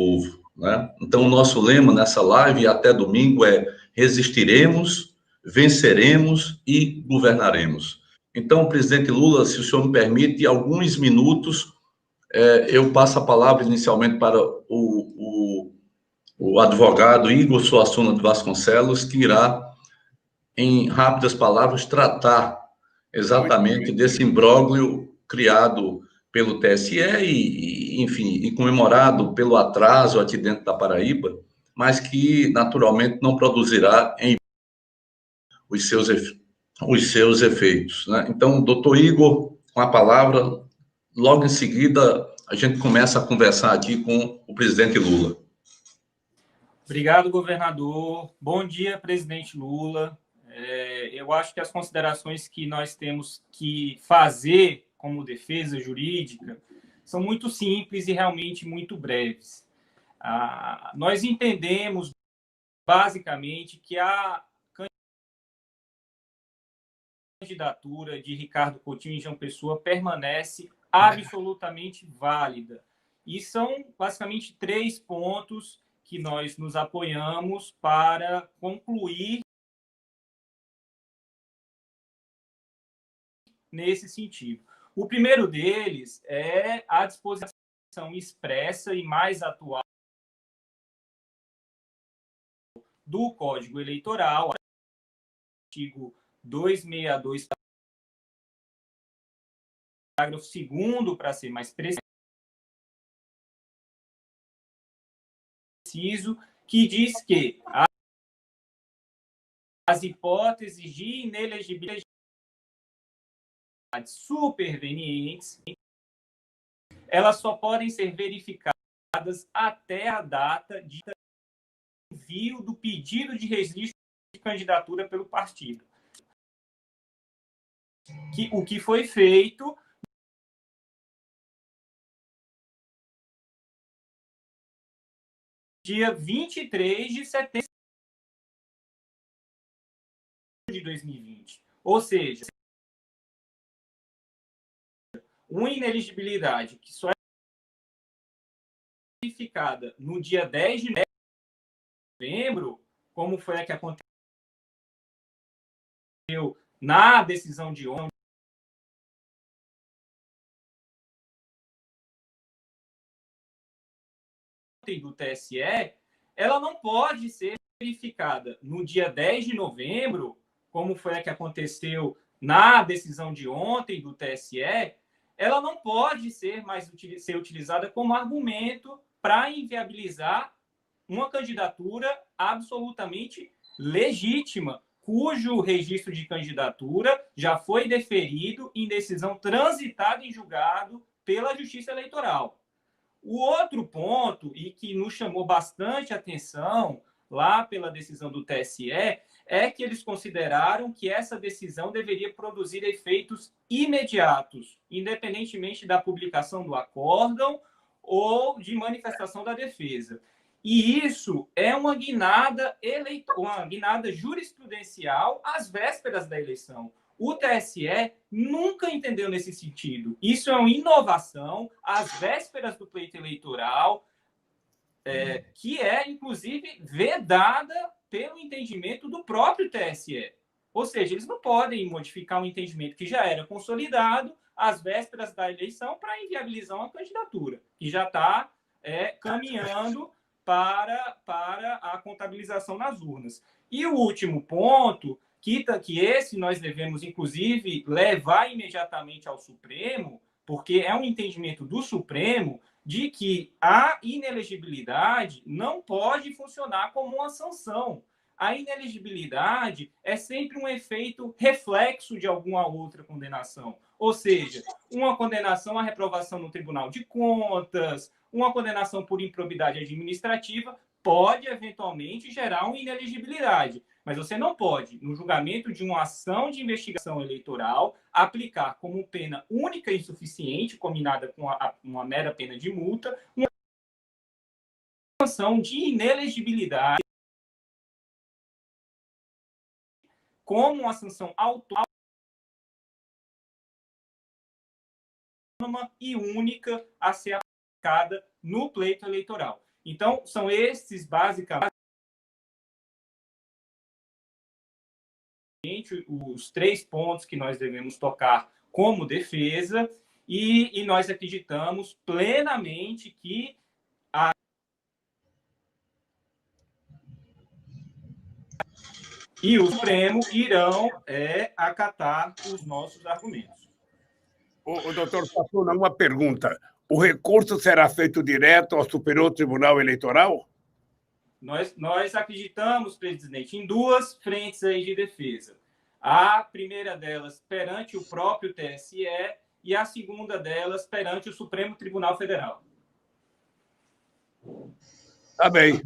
povo, né? Então, o nosso lema nessa live até domingo é: resistiremos, venceremos e governaremos. Então, presidente Lula, se o senhor me permite, alguns minutos, eu passo a palavra inicialmente para o advogado Igor Suassuna de Vasconcelos, que irá, em rápidas palavras, tratar exatamente desse imbróglio criado pelo TSE enfim, e comemorado pelo atraso aqui dentro da Paraíba, mas que naturalmente não produzirá em os seus efeitos, né? Então, doutor Igor, com a palavra, logo em seguida a gente começa a conversar aqui com o presidente Lula. Obrigado, governador. Bom dia, presidente Lula. Eu acho que as considerações que nós temos que fazer como defesa jurídica são muito simples e realmente muito breves. Nós entendemos, basicamente, que a candidatura de Ricardo Coutinho em João Pessoa permanece absolutamente válida. E são, basicamente, 3 pontos que nós nos apoiamos para concluir nesse sentido. O primeiro deles é a disposição expressa e mais atual do Código Eleitoral, artigo 262, parágrafo 2º, para ser mais preciso, que diz que as hipóteses de inelegibilidade supervenientes, elas só podem ser verificadas até a data de envio do pedido de registro de candidatura pelo partido. O que foi feito dia 23 de setembro de 2020. Ou seja, uma inelegibilidade que só é verificada no dia 10 de novembro, como foi a que aconteceu na decisão de ontem do TSE, ela não pode ser verificada no dia 10 de novembro, como foi a que aconteceu na decisão de ontem do TSE, ela não pode ser ser utilizada como argumento para inviabilizar uma candidatura absolutamente legítima, cujo registro de candidatura já foi deferido em decisão transitada em julgado pela Justiça Eleitoral. O outro ponto, e que nos chamou bastante atenção lá pela decisão do TSE, é que eles consideraram que essa decisão deveria produzir efeitos imediatos, independentemente da publicação do acórdão ou de manifestação da defesa. E isso é uma guinada jurisprudencial às vésperas da eleição. O TSE nunca entendeu nesse sentido. Isso é uma inovação às vésperas do pleito eleitoral, que é, inclusive, vedada pelo entendimento do próprio TSE. Ou seja, eles não podem modificar um entendimento que já era consolidado às vésperas da eleição para inviabilizar uma candidatura, que já está caminhando para a contabilização nas urnas. E o último ponto, que esse nós devemos, inclusive, levar imediatamente ao Supremo, porque é um entendimento do Supremo de que a inelegibilidade não pode funcionar como uma sanção. A inelegibilidade é sempre um efeito reflexo de alguma outra condenação. Ou seja, uma condenação à reprovação no Tribunal de Contas, uma condenação por improbidade administrativa pode, eventualmente, gerar uma inelegibilidade. Mas você não pode, no julgamento de uma ação de investigação eleitoral, aplicar como pena única e insuficiente, combinada com uma mera pena de multa, uma sanção de inelegibilidade como uma sanção autônoma e única a ser aplicada no pleito eleitoral. Então, são esses, basicamente, os 3 pontos que nós devemos tocar como defesa, e nós acreditamos plenamente que o Supremo irão acatar os nossos argumentos. O doutor Suassuna, uma pergunta. O recurso será feito direto ao Superior Tribunal Eleitoral? Nós acreditamos, presidente, em 2 frentes aí de defesa. A primeira delas perante o próprio TSE e a segunda delas perante o Supremo Tribunal Federal. Tá bem.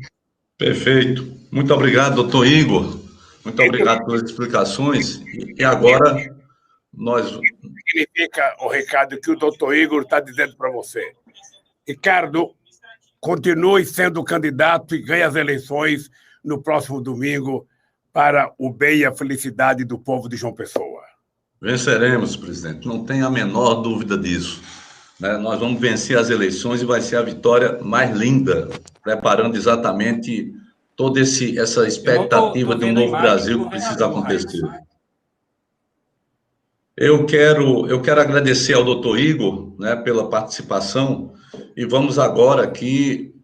Perfeito. Muito obrigado, doutor Igor. Muito obrigado pelas explicações. E agora nós... Significa o recado que o doutor Igor está dizendo para você. Ricardo, continue sendo candidato e ganhe as eleições no próximo domingo para o bem e a felicidade do povo de João Pessoa. Venceremos, presidente. Não tenha a menor dúvida disso. Nós vamos vencer as eleições e vai ser a vitória mais linda, preparando exatamente toda essa expectativa de um novo Brasil que precisa acontecer. Eu quero agradecer ao doutor Igor, pela participação, e vamos agora aqui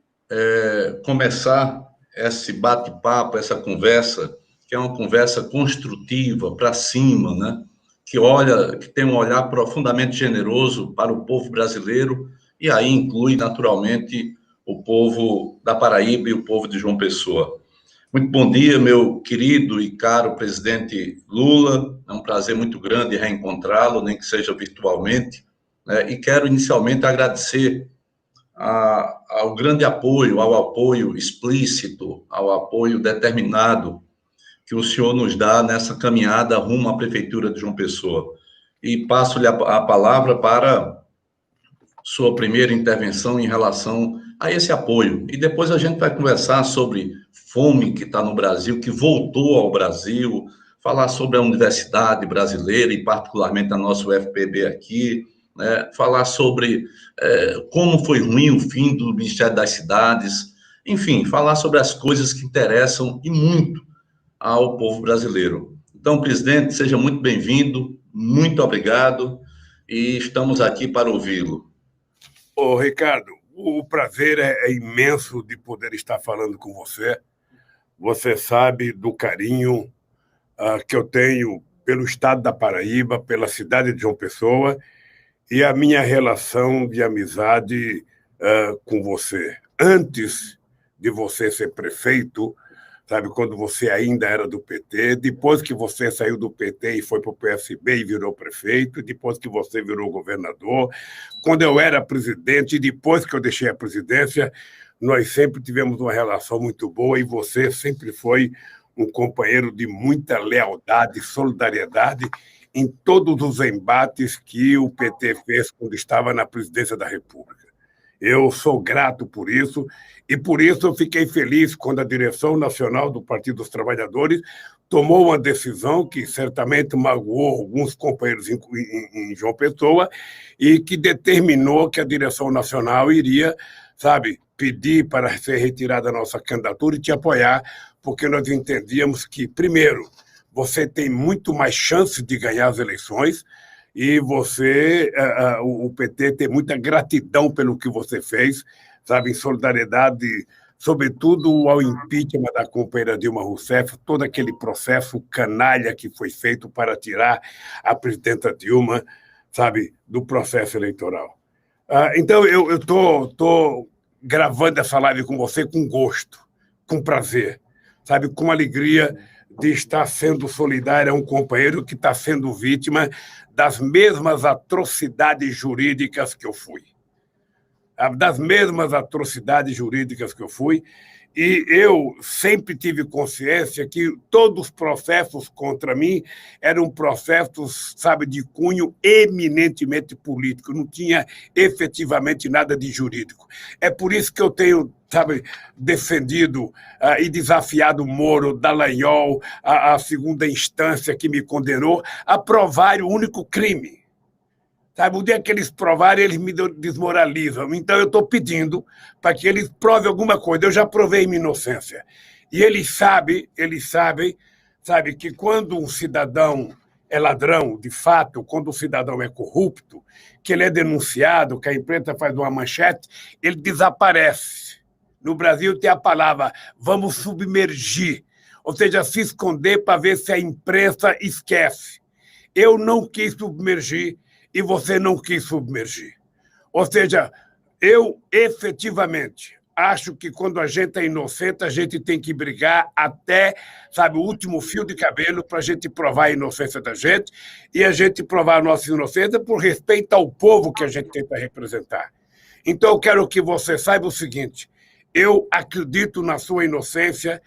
começar esse bate-papo, essa conversa, que é uma conversa construtiva, para cima, que tem um olhar profundamente generoso para o povo brasileiro, e aí inclui, naturalmente, o povo da Paraíba e o povo de João Pessoa. Muito bom dia, meu querido e caro presidente Lula. É um prazer muito grande reencontrá-lo, nem que seja virtualmente. E quero inicialmente agradecer ao grande apoio, ao apoio explícito, ao apoio determinado que o senhor nos dá nessa caminhada rumo à Prefeitura de João Pessoa. E passo-lhe a palavra para sua primeira intervenção em relação a esse apoio. E depois a gente vai conversar sobre fome que está no Brasil, que voltou ao Brasil, falar sobre a universidade brasileira e particularmente a nossa UFPB aqui, falar sobre como foi ruim o fim do Ministério das Cidades, enfim, falar sobre as coisas que interessam e muito ao povo brasileiro. Então, presidente, seja muito bem-vindo, muito obrigado e estamos aqui para ouvi-lo. Ô, Ricardo, o prazer é imenso de poder estar falando com você. Você sabe do carinho que eu tenho pelo estado da Paraíba, pela cidade de João Pessoa e a minha relação de amizade com você. Antes de você ser prefeito, sabe, quando você ainda era do PT, depois que você saiu do PT e foi para o PSB e virou prefeito, depois que você virou governador, quando eu era presidente e depois que eu deixei a presidência, nós sempre tivemos uma relação muito boa e você sempre foi um companheiro de muita lealdade e solidariedade em todos os embates que o PT fez quando estava na presidência da República. Eu sou grato por isso e por isso eu fiquei feliz quando a direção nacional do Partido dos Trabalhadores tomou uma decisão que certamente magoou alguns companheiros em João Pessoa e que determinou que a direção nacional iria, sabe, pedir para ser retirada a nossa candidatura e te apoiar, porque nós entendíamos que, primeiro, você tem muito mais chance de ganhar as eleições e o PT tem muita gratidão pelo que você fez, sabe, em solidariedade, sobretudo ao impeachment da companheira Dilma Rousseff, todo aquele processo canalha que foi feito para tirar a presidenta Dilma, sabe, do processo eleitoral. Então, eu estou gravando essa live com você com gosto, com prazer, sabe, com alegria de estar sendo solidário a um companheiro que está sendo vítima das mesmas atrocidades jurídicas que eu fui. Das mesmas atrocidades jurídicas que eu fui. E eu sempre tive consciência que todos os processos contra mim eram processos, sabe, de cunho eminentemente político, não tinha efetivamente nada de jurídico. É por isso que eu tenho, sabe, defendido e desafiado Moro, Dallagnol, a segunda instância que me condenou a provar o único crime. Sabe, o dia que eles provarem, eles me desmoralizam. Então, eu estou pedindo para que eles provem alguma coisa. Eu já provei minha inocência. E eles sabem, sabe, que quando um cidadão é ladrão, de fato, quando um cidadão é corrupto, que ele é denunciado, que a imprensa faz uma manchete, ele desaparece. No Brasil tem a palavra vamos submergir, ou seja, se esconder para ver se a imprensa esquece. Eu não quis submergir e você não quis submergir. Ou seja, eu efetivamente acho que quando a gente é inocente, a gente tem que brigar até, sabe, o último fio de cabelo para a gente provar a inocência da gente e a gente provar a nossa inocência por respeito ao povo que a gente tenta representar. Então, eu quero que você saiba o seguinte: eu acredito na sua inocência,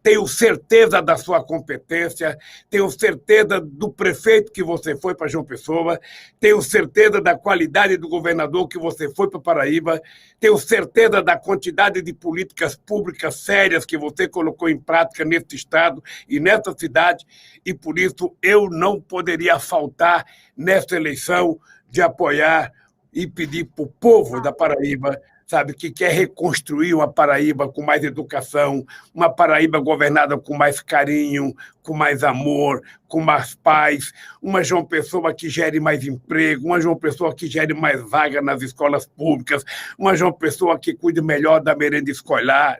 tenho certeza da sua competência, tenho certeza do prefeito que você foi para João Pessoa, tenho certeza da qualidade do governador que você foi para Paraíba, tenho certeza da quantidade de políticas públicas sérias que você colocou em prática neste estado e nesta cidade, e por isso eu não poderia faltar nesta eleição de apoiar e pedir para o povo da Paraíba, sabe, que quer reconstruir uma Paraíba com mais educação, uma Paraíba governada com mais carinho, com mais amor, com mais paz, uma João Pessoa que gere mais emprego, uma João Pessoa que gere mais vaga nas escolas públicas, uma João Pessoa que cuide melhor da merenda escolar,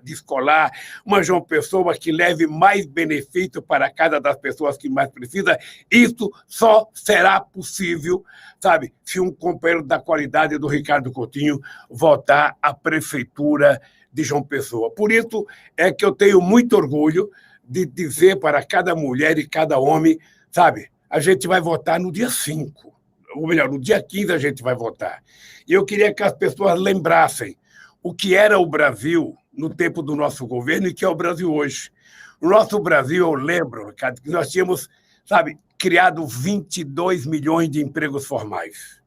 uma João Pessoa que leve mais benefício para a casa das pessoas que mais precisam. Isso só será possível, sabe, se um companheiro da qualidade do Ricardo Coutinho votar a prefeitura de João Pessoa. Por isso é que eu tenho muito orgulho de dizer para cada mulher e cada homem, sabe, a gente vai votar no dia 5, ou melhor, no dia 15 a gente vai votar. E eu queria que as pessoas lembrassem o que era o Brasil no tempo do nosso governo e que é o Brasil hoje. O nosso Brasil, eu lembro, Ricardo, que nós tínhamos, sabe, criado 22 milhões de empregos formais.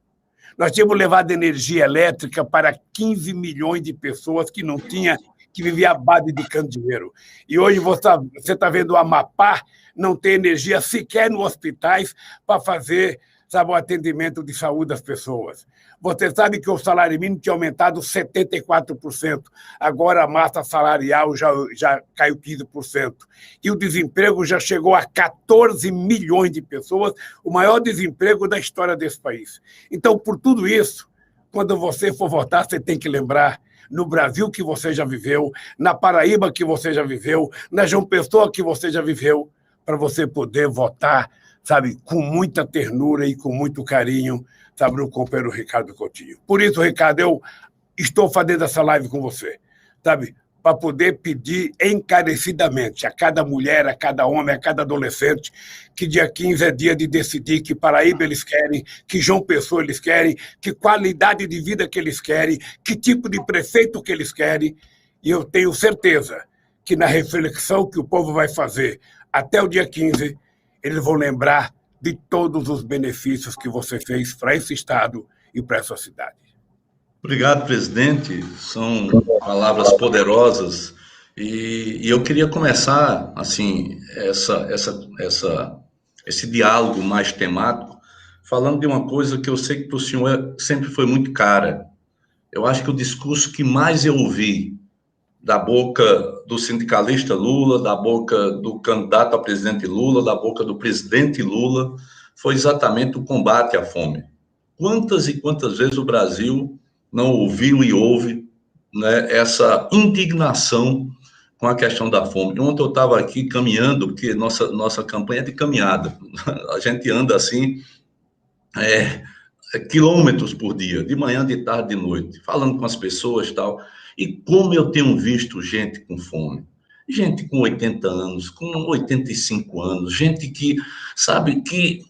Nós tínhamos levado energia elétrica para 15 milhões de pessoas que não tinham, que viviam à base de candeeiro. E hoje você está vendo o Amapá não ter energia sequer nos hospitais para fazer, sabe, o atendimento de saúde das pessoas. Você sabe que o salário mínimo tinha aumentado 74%. Agora a massa salarial já caiu 15%. E o desemprego já chegou a 14 milhões de pessoas, o maior desemprego da história desse país. Então, por tudo isso, quando você for votar, você tem que lembrar no Brasil que você já viveu, na Paraíba que você já viveu, na João Pessoa que você já viveu, para você poder votar, sabe, com muita ternura e com muito carinho, sabe, no companheiro Ricardo Coutinho. Por isso, Ricardo, eu estou fazendo essa live com você, sabe, para poder pedir encarecidamente a cada mulher, a cada homem, a cada adolescente, que dia 15 é dia de decidir que Paraíba eles querem, que João Pessoa eles querem, que qualidade de vida que eles querem, que tipo de prefeito que eles querem. E eu tenho certeza que na reflexão que o povo vai fazer até o dia 15, eles vão lembrar de todos os benefícios que você fez para esse estado e para essa cidade. Obrigado, presidente. São palavras poderosas e eu queria começar assim esse diálogo mais temático falando de uma coisa que eu sei que para o senhor sempre foi muito cara. Eu acho que o discurso que mais eu ouvi da boca do sindicalista Lula, da boca do candidato a presidente Lula, da boca do presidente Lula, foi exatamente o combate à fome. Quantas e quantas vezes o Brasil não ouviu e ouve, né, essa indignação com a questão da fome. Ontem eu estava aqui caminhando, porque nossa campanha é de caminhada. A gente anda assim, quilômetros por dia, de manhã, de tarde, de noite, falando com as pessoas e tal. E como eu tenho visto gente com fome, gente com 80 anos, com 85 anos, gente que, sabe, que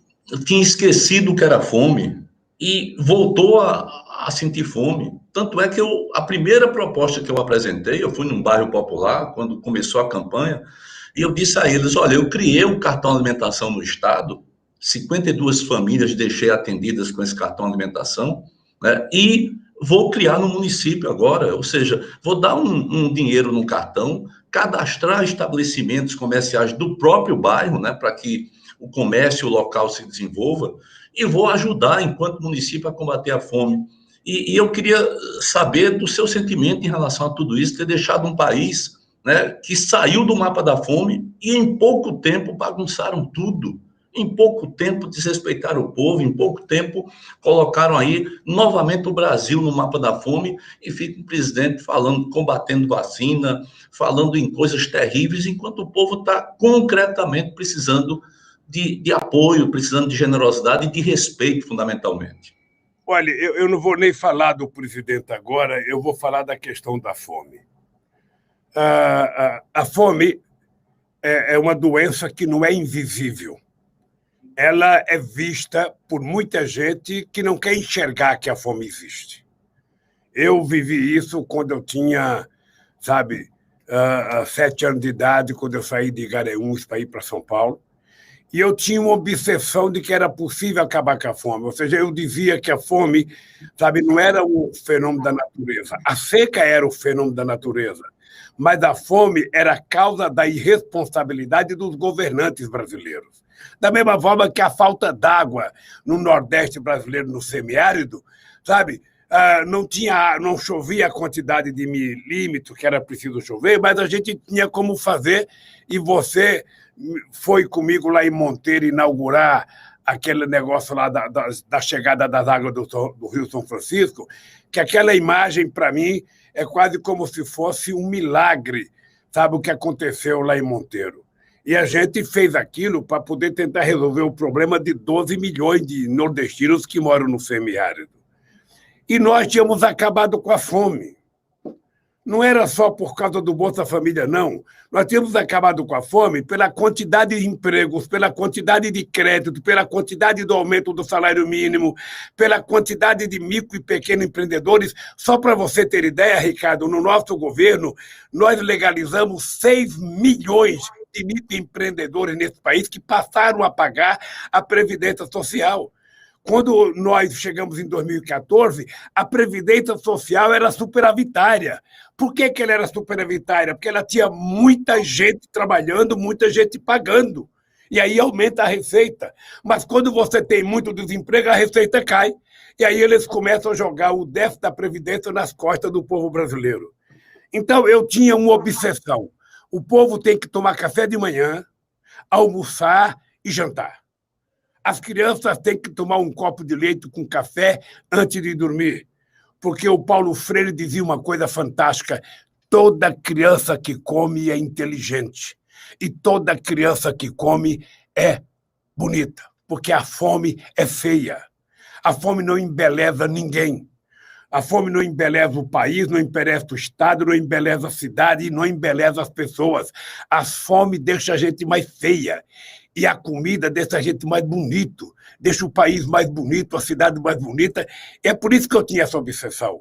tinha esquecido o que era fome e voltou a sentir fome. Tanto é que a primeira proposta que eu apresentei, eu fui num bairro popular, quando começou a campanha, e eu disse a eles, olha, eu criei um cartão alimentação no estado, 52 famílias deixei atendidas com esse cartão alimentação, né, e vou criar no município agora, ou seja, vou dar um dinheiro no cartão, cadastrar estabelecimentos comerciais do próprio bairro, né, para que o comércio local se desenvolva, e vou ajudar, enquanto município, a combater a fome. E eu queria saber do seu sentimento em relação a tudo isso, ter deixado um país, né, que saiu do mapa da fome e em pouco tempo bagunçaram tudo. Em pouco tempo desrespeitaram o povo, em pouco tempo colocaram aí novamente o Brasil no mapa da fome e fica o presidente falando, combatendo vacina, falando em coisas terríveis, enquanto o povo está concretamente precisando de apoio, precisando de generosidade e de respeito, fundamentalmente. Olha, eu não vou nem falar do presidente agora, eu vou falar da questão da fome. A fome é uma doença que não é invisível. Ela é vista por muita gente que não quer enxergar que a fome existe. Eu vivi isso quando eu tinha, 7 anos de idade, quando eu saí de Garanhuns para ir para São Paulo, e eu tinha uma obsessão de que era possível acabar com a fome. Ou seja, eu dizia que a fome, não era um fenômeno da natureza. A seca era o fenômeno da natureza, mas a fome era a causa da irresponsabilidade dos governantes brasileiros. Da mesma forma que a falta d'água no Nordeste brasileiro, no semiárido, não chovia a quantidade de milímetros que era preciso chover, mas a gente tinha como fazer, e você foi comigo lá em Monteiro inaugurar aquele negócio lá da chegada das águas do Rio São Francisco, que aquela imagem, para mim, é quase como se fosse um milagre, o que aconteceu lá em Monteiro. E a gente fez aquilo para poder tentar resolver o problema de 12 milhões de nordestinos que moram no semiárido. E nós tínhamos acabado com a fome. Não era só por causa do Bolsa Família, não. Nós tínhamos acabado com a fome pela quantidade de empregos, pela quantidade de crédito, pela quantidade do aumento do salário mínimo, pela quantidade de micro e pequenos empreendedores. Só para você ter ideia, Ricardo, no nosso governo, nós legalizamos 6 milhões de microempreendedores nesse país que passaram a pagar a Previdência Social. Quando nós chegamos em 2014, a Previdência Social era superavitária. Por que ela era superavitária? Porque ela tinha muita gente trabalhando, muita gente pagando. E aí aumenta a receita. Mas quando você tem muito desemprego, a receita cai. E aí eles começam a jogar o déficit da Previdência nas costas do povo brasileiro. Então, eu tinha uma obsessão. O povo tem que tomar café de manhã, almoçar e jantar. As crianças têm que tomar um copo de leite com café antes de dormir, porque o Paulo Freire dizia uma coisa fantástica: toda criança que come é inteligente e toda criança que come é bonita, porque a fome é feia. A fome não embeleza ninguém. A fome não embeleza o país, não embeleza o Estado, não embeleza a cidade e não embeleza as pessoas. A fome deixa a gente mais feia. E a comida deixa a gente mais bonito, deixa o país mais bonito, a cidade mais bonita. É por isso que eu tinha essa obsessão.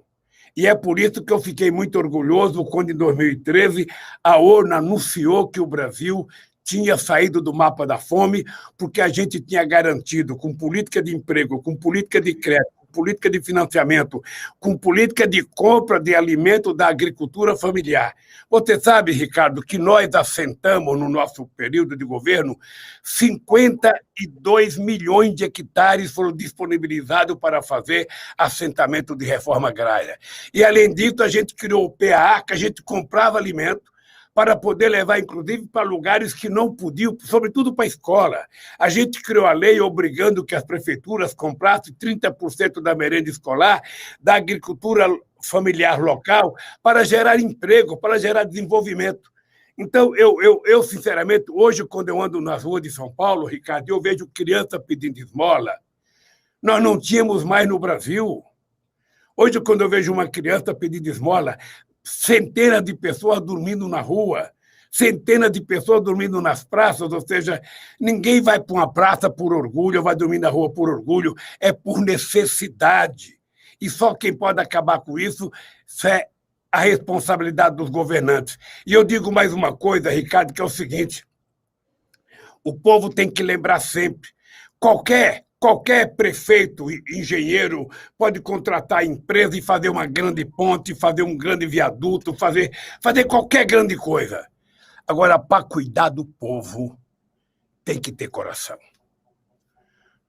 E é por isso que eu fiquei muito orgulhoso quando, em 2013, a ONU anunciou que o Brasil tinha saído do mapa da fome, porque a gente tinha garantido, com política de emprego, com política de crédito, política de financiamento, com política de compra de alimento da agricultura familiar. Você sabe, Ricardo, que nós assentamos no nosso período de governo 52 milhões de hectares foram disponibilizados para fazer assentamento de reforma agrária. E, além disso, a gente criou o PAA, que a gente comprava alimento para poder levar, inclusive, para lugares que não podiam, sobretudo para a escola. A gente criou a lei obrigando que as prefeituras comprassem 30% da merenda escolar da agricultura familiar local para gerar emprego, para gerar desenvolvimento. Então, eu sinceramente, hoje, quando eu ando nas ruas de São Paulo, Ricardo, eu vejo criança pedindo esmola. Nós não tínhamos mais no Brasil. Hoje, quando eu vejo uma criança pedindo esmola, centenas de pessoas dormindo na rua, centenas de pessoas dormindo nas praças, ou seja, ninguém vai para uma praça por orgulho, vai dormir na rua por orgulho, é por necessidade. E só quem pode acabar com isso é a responsabilidade dos governantes. E eu digo mais uma coisa, Ricardo, que é o seguinte: o povo tem que lembrar sempre, qualquer prefeito, engenheiro, pode contratar a empresa e fazer uma grande ponte, fazer um grande viaduto, fazer qualquer grande coisa. Agora, para cuidar do povo, tem que ter coração.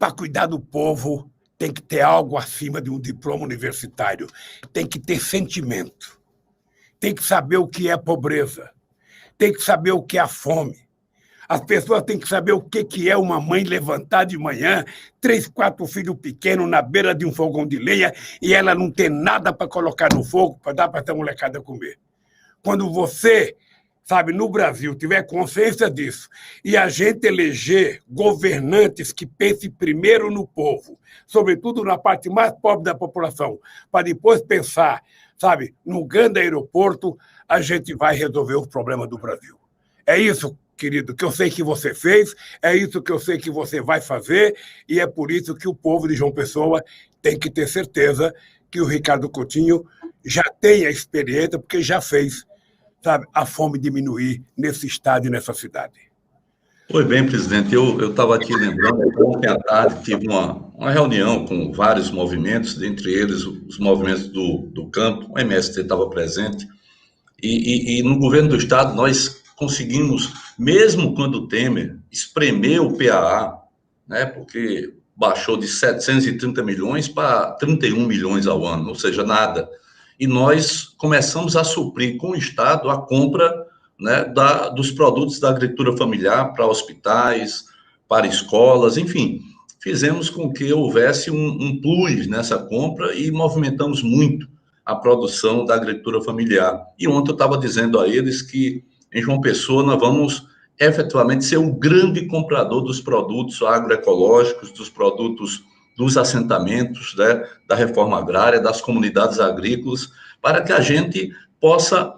para cuidar do povo, tem que ter algo acima de um diploma universitário. Tem que ter sentimento. Tem que saber o que é pobreza. Tem que saber o que é a fome. As pessoas têm que saber o que é uma mãe levantar de manhã, 3, 4 filhos pequenos na beira de um fogão de lenha e ela não ter nada para colocar no fogo para dar para essa molecada comer. Quando você, sabe, no Brasil, tiver consciência disso e a gente eleger governantes que pensem primeiro no povo, sobretudo na parte mais pobre da população, para depois pensar, sabe, no grande aeroporto, a gente vai resolver os problemas do Brasil. É isso, querido, que eu sei que você fez, é isso que eu sei que você vai fazer, e é por isso que o povo de João Pessoa tem que ter certeza que o Ricardo Coutinho já tem a experiência, porque já fez, sabe, a fome diminuir nesse estado e nessa cidade. Pois bem, presidente, eu estava aqui lembrando, ontem à tarde tive uma reunião com vários movimentos, dentre eles os movimentos do campo, o MST estava presente, e no governo do estado nós conseguimos, mesmo quando o Temer espremeu o PAA, né, porque baixou de 730 milhões para 31 milhões ao ano, ou seja, nada. E nós começamos a suprir com o Estado a compra, né, dos produtos da agricultura familiar para hospitais, para escolas, enfim. Fizemos com que houvesse um plus nessa compra e movimentamos muito a produção da agricultura familiar. E ontem eu estava dizendo a eles que em João Pessoa, nós vamos efetivamente ser o grande comprador dos produtos agroecológicos, dos produtos dos assentamentos, né, da reforma agrária, das comunidades agrícolas, para que a gente possa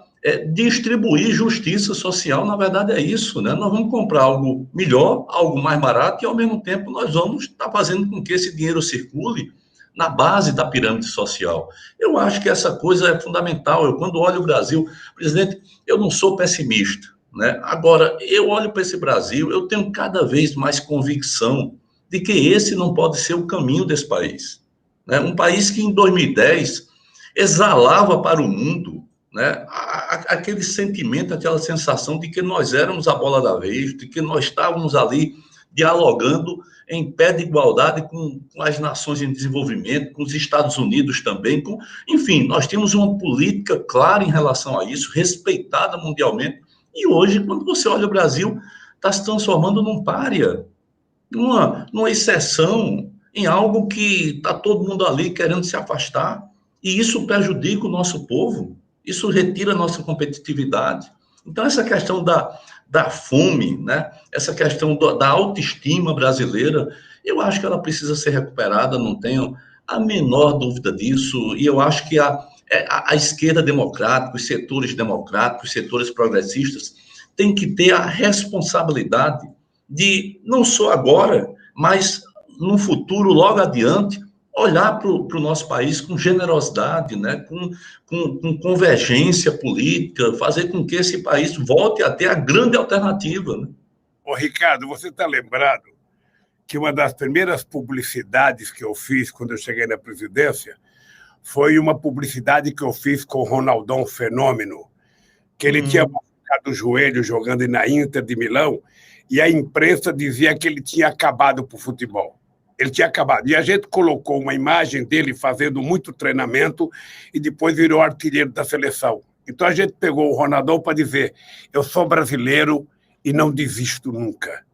distribuir justiça social. Na verdade é isso, né? Nós vamos comprar algo melhor, algo mais barato, e ao mesmo tempo nós vamos estar fazendo com que esse dinheiro circule na base da pirâmide social. Eu acho que essa coisa é fundamental. Eu, quando olho o Brasil, presidente, eu não sou pessimista, né? Agora, eu olho para esse Brasil, eu tenho cada vez mais convicção de que esse não pode ser o caminho desse país, né? Um país que em 2010 exalava para o mundo, né, aquele sentimento, aquela sensação de que nós éramos a bola da vez, de que nós estávamos ali dialogando em pé de igualdade com as nações em desenvolvimento, com os Estados Unidos também, enfim, nós temos uma política clara em relação a isso, respeitada mundialmente, e hoje, quando você olha o Brasil, está se transformando num pária, numa exceção, em algo que está todo mundo ali querendo se afastar, e isso prejudica o nosso povo, isso retira a nossa competitividade. Então, essa questão da fome, né? Essa questão da autoestima brasileira, eu acho que ela precisa ser recuperada, não tenho a menor dúvida disso, e eu acho que a esquerda democrática, os setores progressistas, têm que ter a responsabilidade de, não só agora, mas no futuro, logo adiante, olhar para o nosso país com generosidade, né? com convergência política, fazer com que esse país volte a ter a grande alternativa. Né? Ô, Ricardo, você está lembrado que uma das primeiras publicidades que eu fiz quando eu cheguei na presidência foi uma publicidade que eu fiz com o Ronaldão Fenômeno, que ele tinha machucado o joelho jogando na Inter de Milão, e a imprensa dizia que ele tinha acabado para o futebol. Ele tinha acabado. E a gente colocou uma imagem dele fazendo muito treinamento e depois virou artilheiro da seleção. Então a gente pegou o Ronaldão para dizer: eu sou brasileiro e não desisto nunca.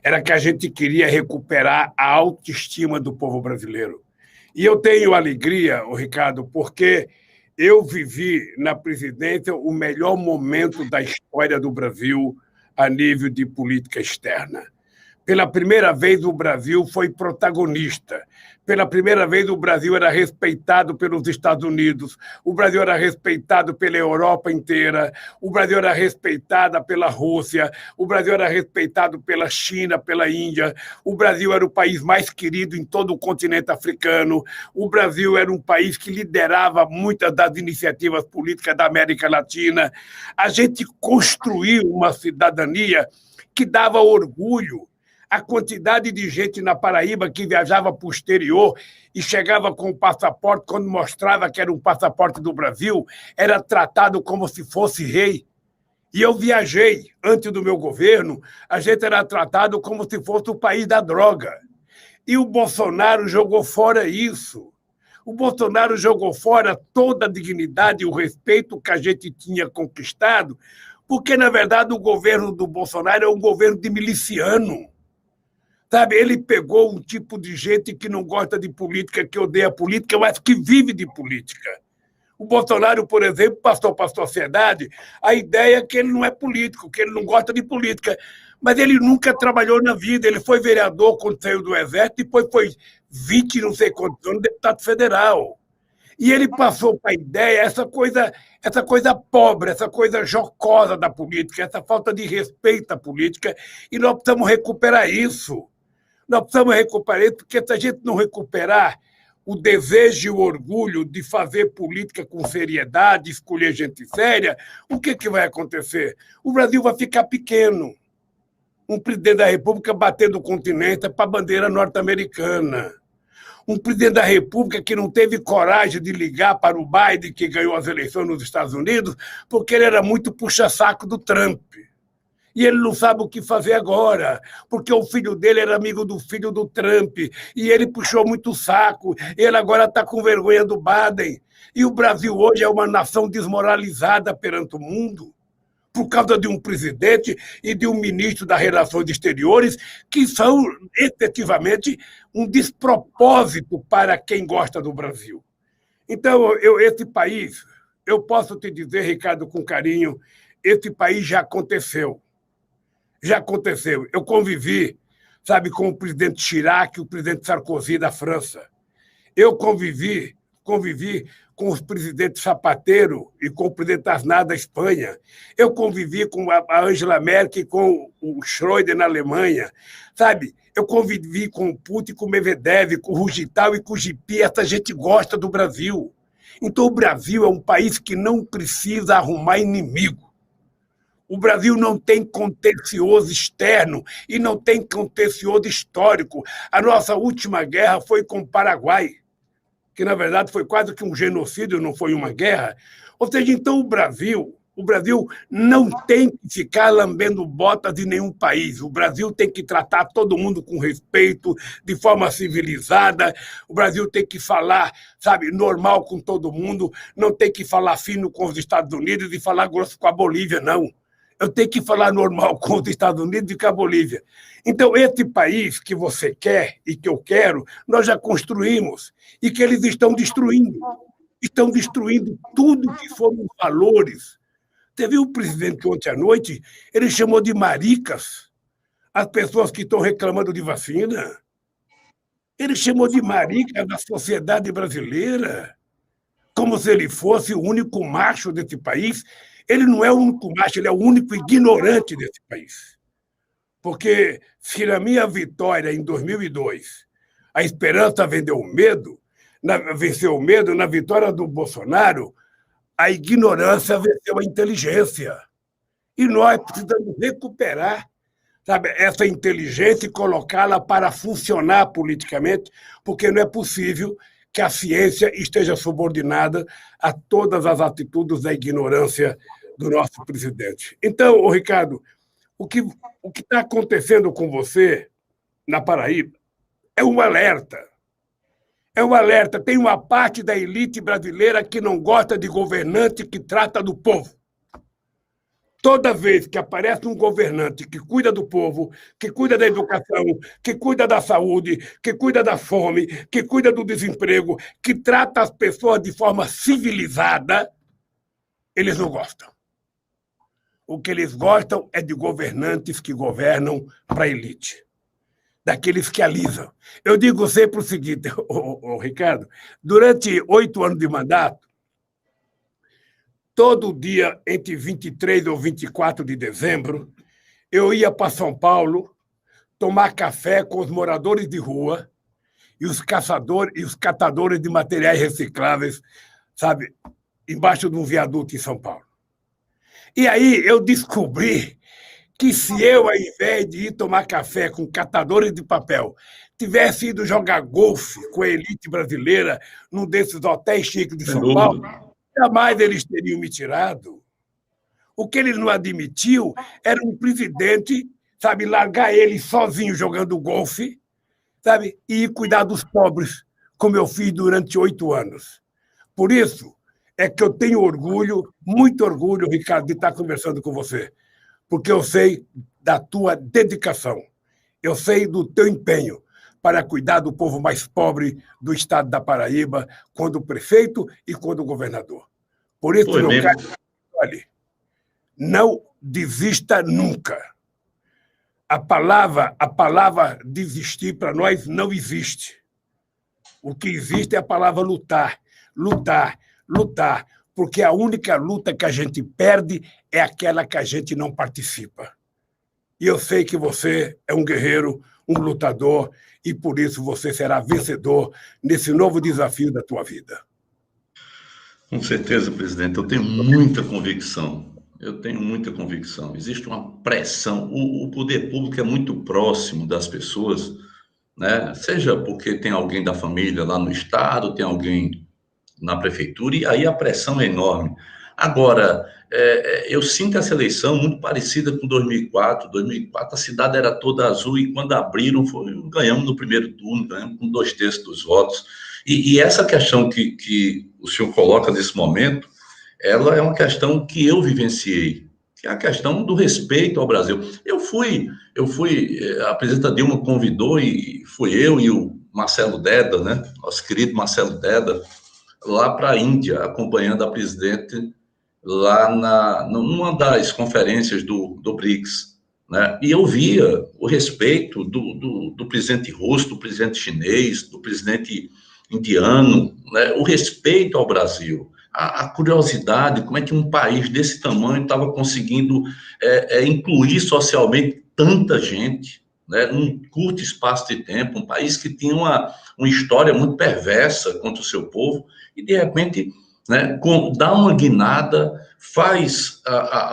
Era que a gente queria recuperar a autoestima do povo brasileiro. E eu tenho alegria, Ricardo, porque eu vivi na presidência o melhor momento da história do Brasil a nível de política externa. Pela primeira vez, o Brasil foi protagonista. Pela primeira vez, o Brasil era respeitado pelos Estados Unidos. O Brasil era respeitado pela Europa inteira. O Brasil era respeitado pela Rússia. O Brasil era respeitado pela China, pela Índia. O Brasil era o país mais querido em todo o continente africano. O Brasil era um país que liderava muitas das iniciativas políticas da América Latina. A gente construiu uma cidadania que dava orgulho. A quantidade de gente na Paraíba que viajava para o exterior e chegava com o passaporte, quando mostrava que era um passaporte do Brasil, era tratado como se fosse rei. E eu viajei, antes do meu governo, a gente era tratado como se fosse o país da droga. E o Bolsonaro jogou fora isso. O Bolsonaro jogou fora toda a dignidade e o respeito que a gente tinha conquistado, porque, na verdade, o governo do Bolsonaro é um governo de miliciano. Sabe, ele pegou um tipo de gente que não gosta de política, que odeia política, mas que vive de política. O Bolsonaro, por exemplo, passou para a sociedade a ideia que ele não é político, que ele não gosta de política. Mas ele nunca trabalhou na vida. Ele foi vereador quando saiu do Exército, depois foi 20, não sei quantos anos, deputado federal. E ele passou para a ideia, essa coisa pobre, essa coisa jocosa da política, essa falta de respeito à política, e nós precisamos recuperar isso. Nós precisamos recuperar isso, porque se a gente não recuperar o desejo e o orgulho de fazer política com seriedade, escolher gente séria, o que vai acontecer? O Brasil vai ficar pequeno. Um presidente da República batendo o continente para a bandeira norte-americana. Um presidente da República que não teve coragem de ligar para o Biden, que ganhou as eleições nos Estados Unidos, porque ele era muito puxa-saco do Trump. E ele não sabe o que fazer agora, porque o filho dele era amigo do filho do Trump, e ele puxou muito saco, ele agora está com vergonha do Biden. E o Brasil hoje é uma nação desmoralizada perante o mundo, por causa de um presidente e de um ministro das Relações Exteriores que são, efetivamente, um despropósito para quem gosta do Brasil. Então, esse país, eu posso te dizer, Ricardo, com carinho, esse país já aconteceu. Já aconteceu. Eu convivi, sabe, com o presidente Chirac e o presidente Sarkozy da França. Eu convivi com os presidentes Zapatero e com o presidente Aznar da Espanha. Eu convivi com a Angela Merkel e com o Schröder na Alemanha. Sabe, eu convivi com o Putin, com o Medvedev, com o Rugital e com o Jipi. Essa gente gosta do Brasil. Então, o Brasil é um país que não precisa arrumar inimigo. O Brasil não tem contencioso externo e não tem contencioso histórico. A nossa última guerra foi com o Paraguai, que, na verdade, foi quase que um genocídio, não foi uma guerra. Ou seja, então, o Brasil não tem que ficar lambendo botas de nenhum país. O Brasil tem que tratar todo mundo com respeito, de forma civilizada. O Brasil tem que falar, sabe, normal com todo mundo. Não tem que falar fino com os Estados Unidos e falar grosso com a Bolívia, não. Eu tenho que falar normal com os Estados Unidos e com a Bolívia. Então, esse país que você quer e que eu quero, nós já construímos e que eles estão destruindo. Estão destruindo tudo que foram valores. Você viu o presidente que ontem à noite, ele chamou de maricas as pessoas que estão reclamando de vacina. Ele chamou de maricas da sociedade brasileira, como se ele fosse o único macho desse país. Ele não é o único macho, ele é o único ignorante desse país. Porque se na minha vitória em 2002 a esperança venceu o medo, na vitória do Bolsonaro, a ignorância venceu a inteligência. E nós precisamos recuperar, sabe, essa inteligência e colocá-la para funcionar politicamente, porque não é possível que a ciência esteja subordinada a todas as atitudes da ignorância do nosso presidente. Então, Ricardo, o que está acontecendo com você na Paraíba é um alerta. É um alerta. Tem uma parte da elite brasileira que não gosta de governante que trata do povo. Toda vez que aparece um governante que cuida do povo, que cuida da educação, que cuida da saúde, que cuida da fome, que cuida do desemprego, que trata as pessoas de forma civilizada, eles não gostam. O que eles gostam é de governantes que governam para a elite, daqueles que alisam. Eu digo sempre o seguinte, Ricardo, durante 8 anos de mandato, todo dia, entre 23 ou 24 de dezembro, eu ia para São Paulo tomar café com os moradores de rua e os caçadores e os catadores de materiais recicláveis, sabe, embaixo de um viaduto em São Paulo. E aí eu descobri que se eu, ao invés de ir tomar café com catadores de papel, tivesse ido jogar golfe com a elite brasileira num desses hotéis chiques de São Paulo, jamais eles teriam me tirado. O que eles não admitiu era um presidente, sabe, largar ele sozinho jogando golfe, sabe? E cuidar dos pobres, como eu fiz durante 8 anos. Por isso é que eu tenho orgulho, muito orgulho, Ricardo, de estar conversando com você, porque eu sei da tua dedicação, eu sei do teu empenho para cuidar do povo mais pobre do estado da Paraíba, quando prefeito e quando governador. Por isso, Foi meu mesmo. caro, olhe, não desista nunca. A palavra desistir para nós não existe. O que existe é a palavra lutar, lutar, lutar, porque a única luta que a gente perde é aquela que a gente não participa. E eu sei que você é um guerreiro, um lutador, e por isso você será vencedor nesse novo desafio da tua vida. Com certeza, presidente. Eu tenho muita convicção. Eu tenho muita convicção. Existe uma pressão. O poder público é muito próximo das pessoas, né? Seja porque tem alguém da família lá no estado, tem alguém na prefeitura, e aí a pressão é enorme. Agora, eu sinto essa eleição muito parecida com 2004. 2004 a cidade era toda azul e quando abriram, ganhamos no primeiro turno, ganhamos com 2/3 dos votos. E essa questão que o senhor coloca nesse momento, ela é uma questão que eu vivenciei, que é a questão do respeito ao Brasil. A presidenta Dilma convidou e fui eu e o Marcelo Deda, né, nosso querido Marcelo Deda, lá para a Índia, acompanhando a presidente lá numa das conferências do BRICS, né? E eu via o respeito do presidente russo, do presidente chinês, do presidente indiano, né? O respeito ao Brasil, a curiosidade, como é que um país desse tamanho estava conseguindo incluir socialmente tanta gente, né, num curto espaço de tempo, um país que tinha uma história muito perversa contra o seu povo, e de repente, né, dá uma guinada, faz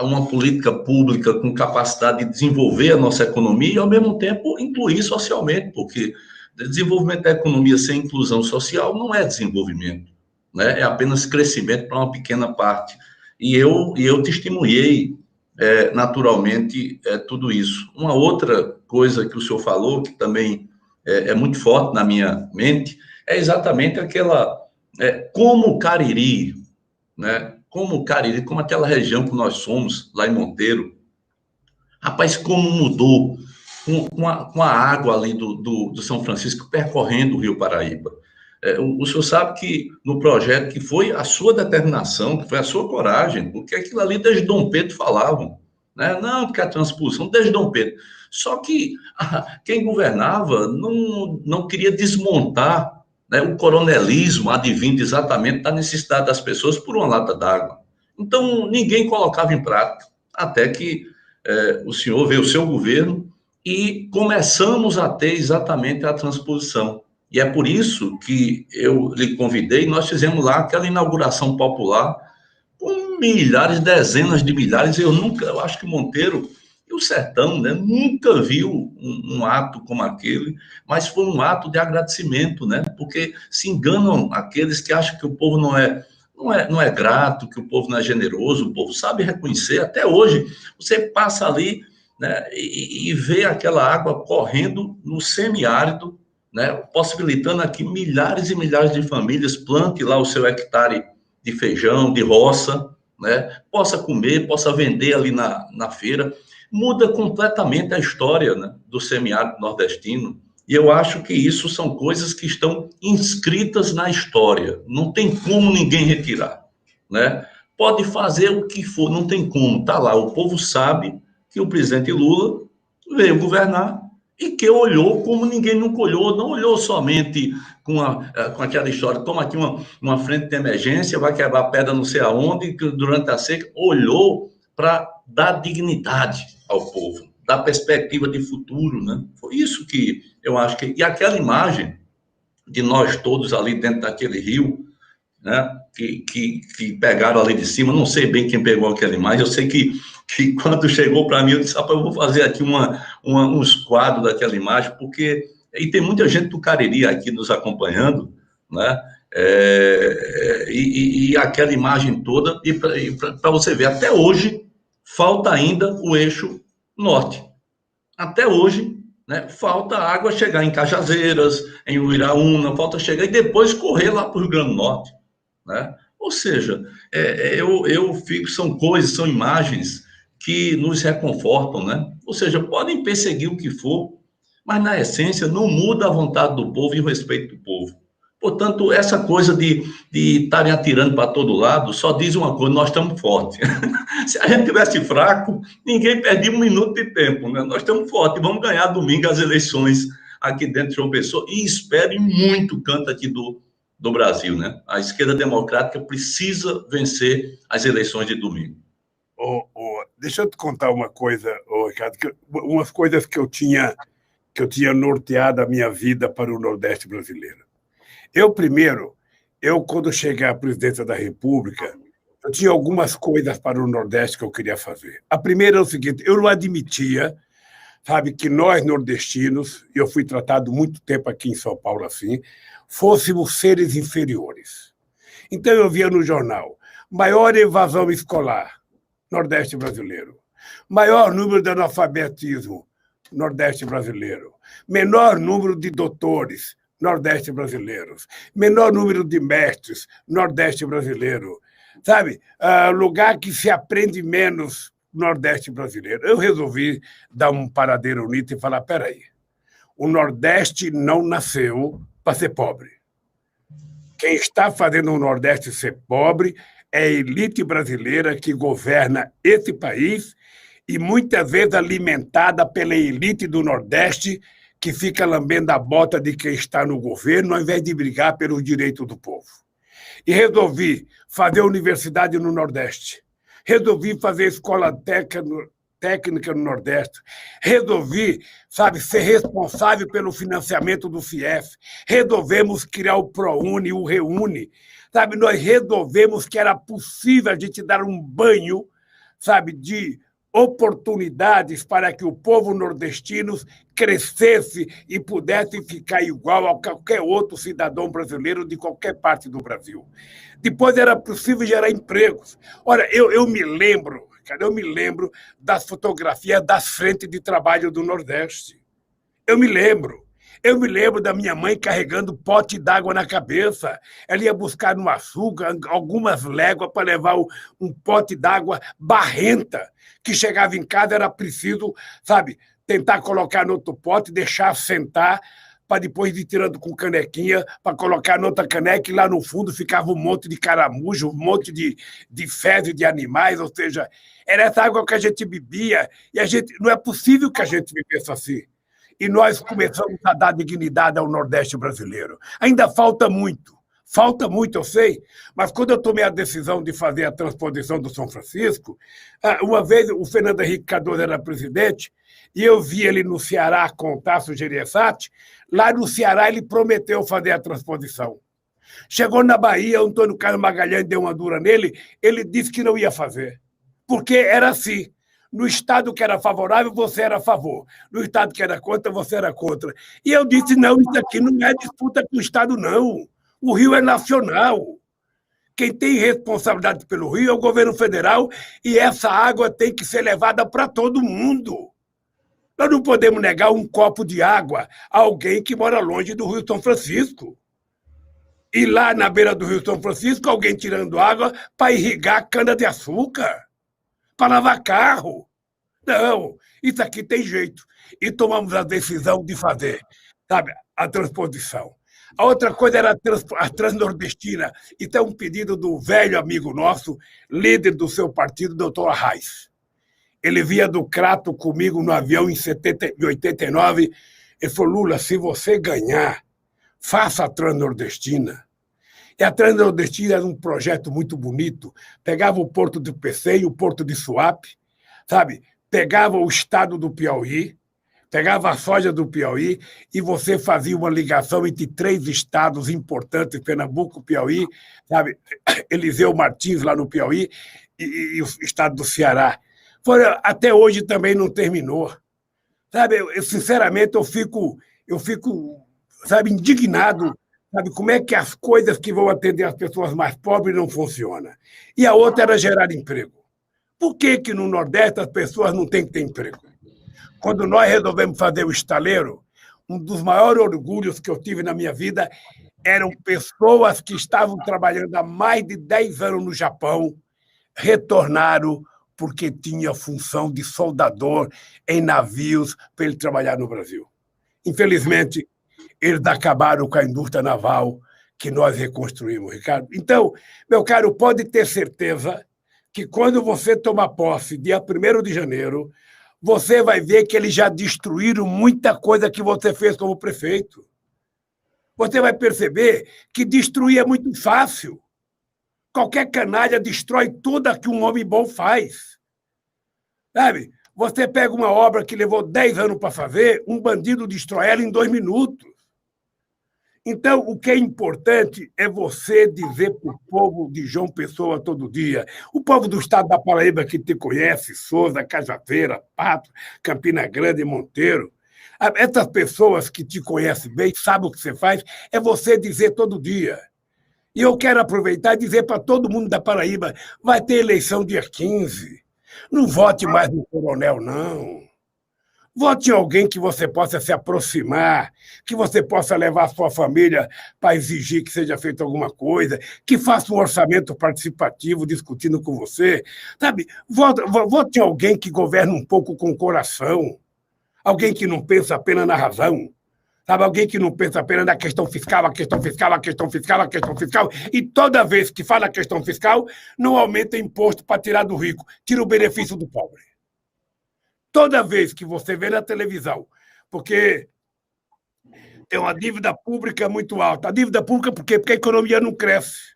uma política pública com capacidade de desenvolver a nossa economia e, ao mesmo tempo, incluir socialmente, porque desenvolvimento da economia sem inclusão social não é desenvolvimento, né, é apenas crescimento para uma pequena parte. E eu testemunhei, naturalmente, tudo isso. Uma outra coisa que o senhor falou, que também é muito forte na minha mente, é exatamente aquela... como o Cariri, né? Como o Cariri, como aquela região que nós somos, lá em Monteiro. Rapaz, como mudou com a água ali do São Francisco percorrendo o Rio Paraíba. O senhor sabe que no projeto que foi a sua determinação, que foi a sua coragem, porque aquilo ali desde Dom Pedro falavam, né? Não, porque a transposição desde Dom Pedro. Só que quem governava não queria desmontar, né, o coronelismo advindo exatamente da necessidade das pessoas por uma lata d'água. Então, ninguém colocava em prática, até que o senhor veio o seu governo e começamos a ter exatamente a transposição. E é por isso que eu lhe convidei, nós fizemos lá aquela inauguração popular com milhares, dezenas de milhares. Eu acho que Monteiro e o Sertão, né, nunca viu um ato como aquele, mas foi um ato de agradecimento, né, porque se enganam aqueles que acham que o povo não é grato, que o povo não é generoso. O povo sabe reconhecer. Até hoje, você passa ali, né, e vê aquela água correndo no semiárido, né, possibilitando aqui milhares e milhares de famílias plante lá o seu hectare de feijão, de roça, né, possa comer, possa vender ali na feira. Muda completamente a história, né, do semiárido nordestino. E eu acho que isso são coisas que estão inscritas na história. Não tem como ninguém retirar, né? Pode fazer o que for, não tem como. Está lá, o povo sabe que o presidente Lula veio governar e que olhou como ninguém nunca olhou. Não olhou somente com aquela história, toma aqui uma frente de emergência, vai quebrar pedra não sei aonde, durante a seca. Olhou para dar dignidade ao povo, dar perspectiva de futuro, né? Foi isso que eu acho que... E aquela imagem de nós todos ali dentro daquele rio, né, que pegaram ali de cima, não sei bem quem pegou aquela imagem, eu sei que quando chegou para mim, eu disse, eu vou fazer aqui uns quadros daquela imagem, porque... E tem muita gente do Cariri aqui nos acompanhando, né? E aquela imagem toda, e para você ver, até hoje, falta ainda o eixo norte. Até hoje, né? Falta água chegar em Cajazeiras, em Uiraúna, falta chegar e depois correr lá para o Rio Grande do Norte, né? Ou seja, eu fico, são coisas, são imagens que nos reconfortam, né? Ou seja, podem perseguir o que for, mas na essência não muda a vontade do povo e o respeito do povo. Portanto, essa coisa de estarem atirando para todo lado só diz uma coisa: nós estamos fortes. Se a gente tivesse fraco, ninguém perdia um minuto de tempo, né? Nós estamos fortes, vamos ganhar domingo as eleições aqui dentro de João Pessoa e espere muito canto aqui do Brasil, né? A esquerda democrática precisa vencer as eleições de domingo. Deixa eu te contar uma coisa, Ricardo, umas coisas que eu tinha norteado a minha vida para o Nordeste brasileiro. Quando cheguei à presidência da República, eu tinha algumas coisas para o Nordeste que eu queria fazer. A primeira é o seguinte: eu não admitia, sabe, que nós, nordestinos, e eu fui tratado muito tempo aqui em São Paulo assim, fôssemos seres inferiores. Então eu via no jornal: maior evasão escolar, Nordeste brasileiro. Maior número de analfabetismo, Nordeste brasileiro. Menor número de doutores, Nordeste brasileiros. Menor número de mestres, Nordeste brasileiro. Sabe? Lugar que se aprende menos, Nordeste brasileiro. Eu resolvi dar um paradeiro bonito e falar: peraí, o Nordeste não nasceu para ser pobre. Quem está fazendo o Nordeste ser pobre é a elite brasileira que governa esse país e muitas vezes alimentada pela elite do Nordeste, que fica lambendo a bota de quem está no governo, ao invés de brigar pelos direitos do povo. E resolvi fazer universidade no Nordeste. Resolvi fazer escola técnica no Nordeste. Resolvi, sabe, ser responsável pelo financiamento do FIES. Resolvemos criar o ProUni, o Reúne. Sabe, nós resolvemos que era possível a gente dar um banho, sabe, de oportunidades para que o povo nordestino crescesse e pudesse ficar igual a qualquer outro cidadão brasileiro de qualquer parte do Brasil. Depois era possível gerar empregos. Ora, eu me lembro das fotografias das frentes de trabalho do Nordeste. Eu me lembro da minha mãe carregando pote d'água na cabeça. Ela ia buscar no açúcar algumas léguas para levar um pote d'água barrenta, que chegava em casa, era preciso, sabe, tentar colocar no outro pote, deixar sentar, para depois ir tirando com canequinha, para colocar noutra caneca, e lá no fundo ficava um monte de caramujo, um monte de fezes de animais, ou seja, era essa água que a gente bebia, e não é possível que a gente vivesse assim. E nós começamos a dar dignidade ao Nordeste brasileiro. Ainda falta muito, eu sei, mas quando eu tomei a decisão de fazer a transposição do São Francisco, uma vez o Fernando Henrique Cardoso era presidente, e eu vi ele no Ceará com o Tasso Gereissati. Lá no Ceará ele prometeu fazer a transposição. Chegou na Bahia, o Antônio Carlos Magalhães deu uma dura nele, ele disse que não ia fazer, porque era assim. No estado que era favorável, você era a favor. No estado que era contra, você era contra. E eu disse: não, isso aqui não é disputa com o estado, não. O Rio é nacional. Quem tem responsabilidade pelo Rio é o governo federal, e essa água tem que ser levada para todo mundo. Nós não podemos negar um copo de água a alguém que mora longe do Rio São Francisco. E lá na beira do Rio São Francisco, alguém tirando água para irrigar a cana-de-açúcar, para lavar carro. Não, isso aqui tem jeito. E tomamos a decisão de fazer, sabe, a transposição. A outra coisa era a Transnordestina. E tem um pedido do velho amigo nosso, líder do seu partido, doutor Arraes. Ele via do Crato comigo no avião em 89. Ele falou: Lula, se você ganhar, faça a Transnordestina. E a Transnordestina era um projeto muito bonito. Pegava o porto do PC e o porto de Suape, sabe? Pegava o estado do Piauí, pegava a soja do Piauí, e você fazia uma ligação entre 3 estados importantes, Pernambuco, Piauí, sabe? Eliseu Martins lá no Piauí e o estado do Ceará. Até hoje também não terminou. Sabe, sinceramente, eu fico, sabe, indignado. Sabe, como é que as coisas que vão atender as pessoas mais pobres não funcionam? E a outra era gerar emprego. Por que no Nordeste as pessoas não têm que ter emprego? Quando nós resolvemos fazer o estaleiro, um dos maiores orgulhos que eu tive na minha vida eram pessoas que estavam trabalhando há mais de 10 anos no Japão, retornaram porque tinha função de soldador em navios para ele trabalhar no Brasil. Infelizmente, eles acabaram com a indústria naval que nós reconstruímos, Ricardo. Então, meu caro, pode ter certeza que quando você tomar posse, dia 1º de janeiro, você vai ver que eles já destruíram muita coisa que você fez como prefeito. Você vai perceber que destruir é muito fácil. Qualquer canalha destrói tudo que um homem bom faz. Sabe? Você pega uma obra que levou 10 anos para fazer, um bandido destrói ela em 2 minutos. Então, o que é importante é você dizer para o povo de João Pessoa todo dia, o povo do estado da Paraíba que te conhece, Souza, Cajazeira, Pato, Campina Grande, Monteiro, essas pessoas que te conhecem bem, sabem o que você faz, é você dizer todo dia. E eu quero aproveitar e dizer para todo mundo da Paraíba, vai ter eleição dia 15. Não vote mais no coronel, não. Vote em alguém que você possa se aproximar, que você possa levar a sua família para exigir que seja feita alguma coisa, que faça um orçamento participativo discutindo com você. Sabe? Vote em alguém que governe um pouco com o coração. Alguém que não pensa apenas na razão. Sabe? Alguém que não pensa apenas na questão fiscal, a questão fiscal, a questão fiscal, a questão fiscal. E toda vez que fala a questão fiscal, não aumenta imposto para tirar do rico, tira o benefício do pobre. Toda vez que você vê na televisão, porque tem uma dívida pública muito alta. A dívida pública por quê? Porque a economia não cresce.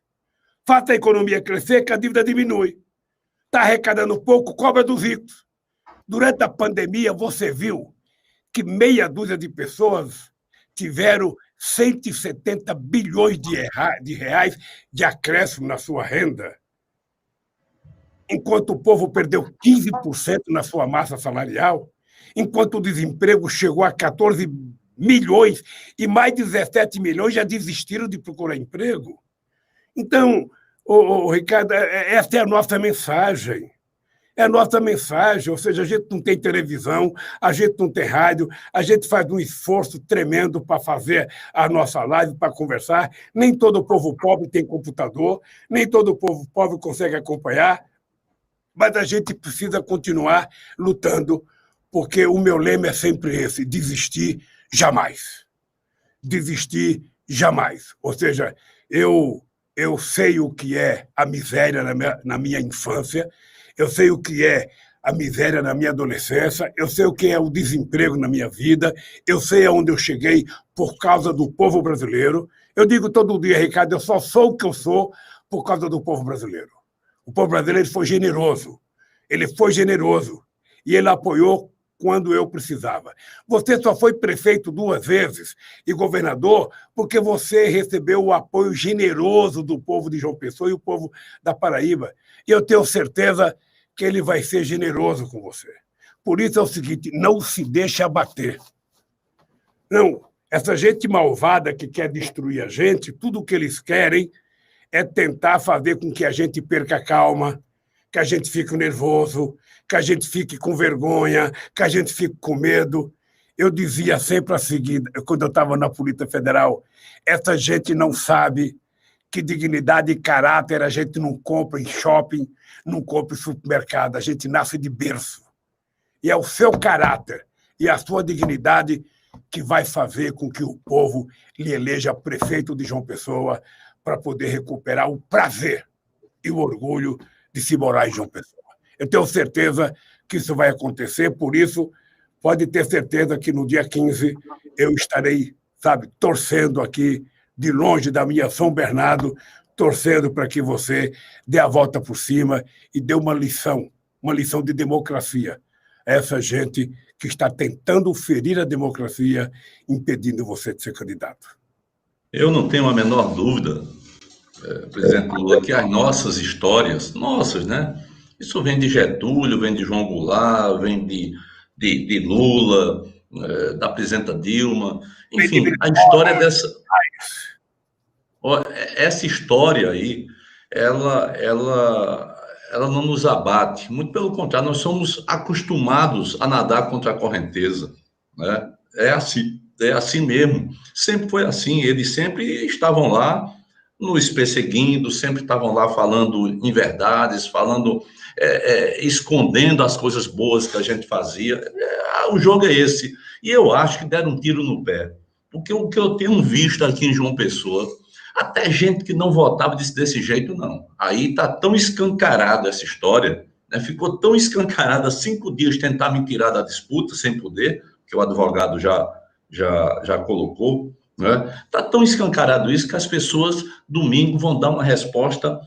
Faça a economia crescer que a dívida diminui. Está arrecadando pouco, cobra dos ricos. Durante a pandemia, você viu que meia dúzia de pessoas tiveram 170 bilhões de reais de acréscimo na sua renda, enquanto o povo perdeu 15% na sua massa salarial, enquanto o desemprego chegou a 14 milhões e mais de 17 milhões já desistiram de procurar emprego. Então, Ricardo, essa é a nossa mensagem. É a nossa mensagem, ou seja, a gente não tem televisão, a gente não tem rádio, a gente faz um esforço tremendo para fazer a nossa live, para conversar. Nem todo povo pobre tem computador, nem todo povo pobre consegue acompanhar, mas a gente precisa continuar lutando, porque o meu lema é sempre esse: desistir jamais. Desistir jamais. Ou seja, eu sei o que é a miséria na minha infância, eu sei o que é a miséria na minha adolescência, eu sei o que é o desemprego na minha vida, eu sei aonde eu cheguei por causa do povo brasileiro. Eu digo todo dia, Ricardo, eu só sou o que eu sou por causa do povo brasileiro. O povo brasileiro foi generoso. Ele foi generoso. E ele apoiou quando eu precisava. Você só foi prefeito 2 vezes e governador porque você recebeu o apoio generoso do povo de João Pessoa e o povo da Paraíba. E eu tenho certeza que ele vai ser generoso com você. Por isso é o seguinte, não se deixe abater. Não, essa gente malvada que quer destruir a gente, tudo o que eles querem é tentar fazer com que a gente perca a calma, que a gente fique nervoso, que a gente fique com vergonha, que a gente fique com medo. Eu dizia sempre a seguir, quando eu estava na Polícia Federal, essa gente não sabe que dignidade e caráter a gente não compra em shopping, não compra em supermercado, a gente nasce de berço. E é o seu caráter e a sua dignidade que vai fazer com que o povo lhe eleja prefeito de João Pessoa para poder recuperar o prazer e o orgulho de se morar em João Pessoa. Eu tenho certeza que isso vai acontecer, por isso, pode ter certeza que no dia 15 eu estarei, torcendo aqui de longe da minha São Bernardo, torcendo para que você dê a volta por cima e dê uma lição de democracia a essa gente que está tentando ferir a democracia, impedindo você de ser candidato. Eu não tenho a menor dúvida, presidente Lula, que as nossas histórias, nossas, né? Isso vem de Getúlio, vem de João Goulart, vem de Lula, da presidenta Dilma, enfim, a história dessa... Essa história aí, ela ela não nos abate. Muito pelo contrário, nós somos acostumados a nadar contra a correnteza, né? É assim mesmo. Sempre foi assim. Eles sempre estavam lá nos perseguindo, sempre estavam lá falando inverdades, falando, escondendo as coisas boas que a gente fazia. O jogo é esse. E eu acho que deram um tiro no pé. Porque o que eu tenho visto aqui em João Pessoa, até gente que não votava desse jeito, não. Aí está tão escancarado essa história, né? Ficou tão escancarada, 5 dias tentar me tirar da disputa sem poder, que o advogado já colocou, né? Está tão escancarado isso que as pessoas, domingo, vão dar uma resposta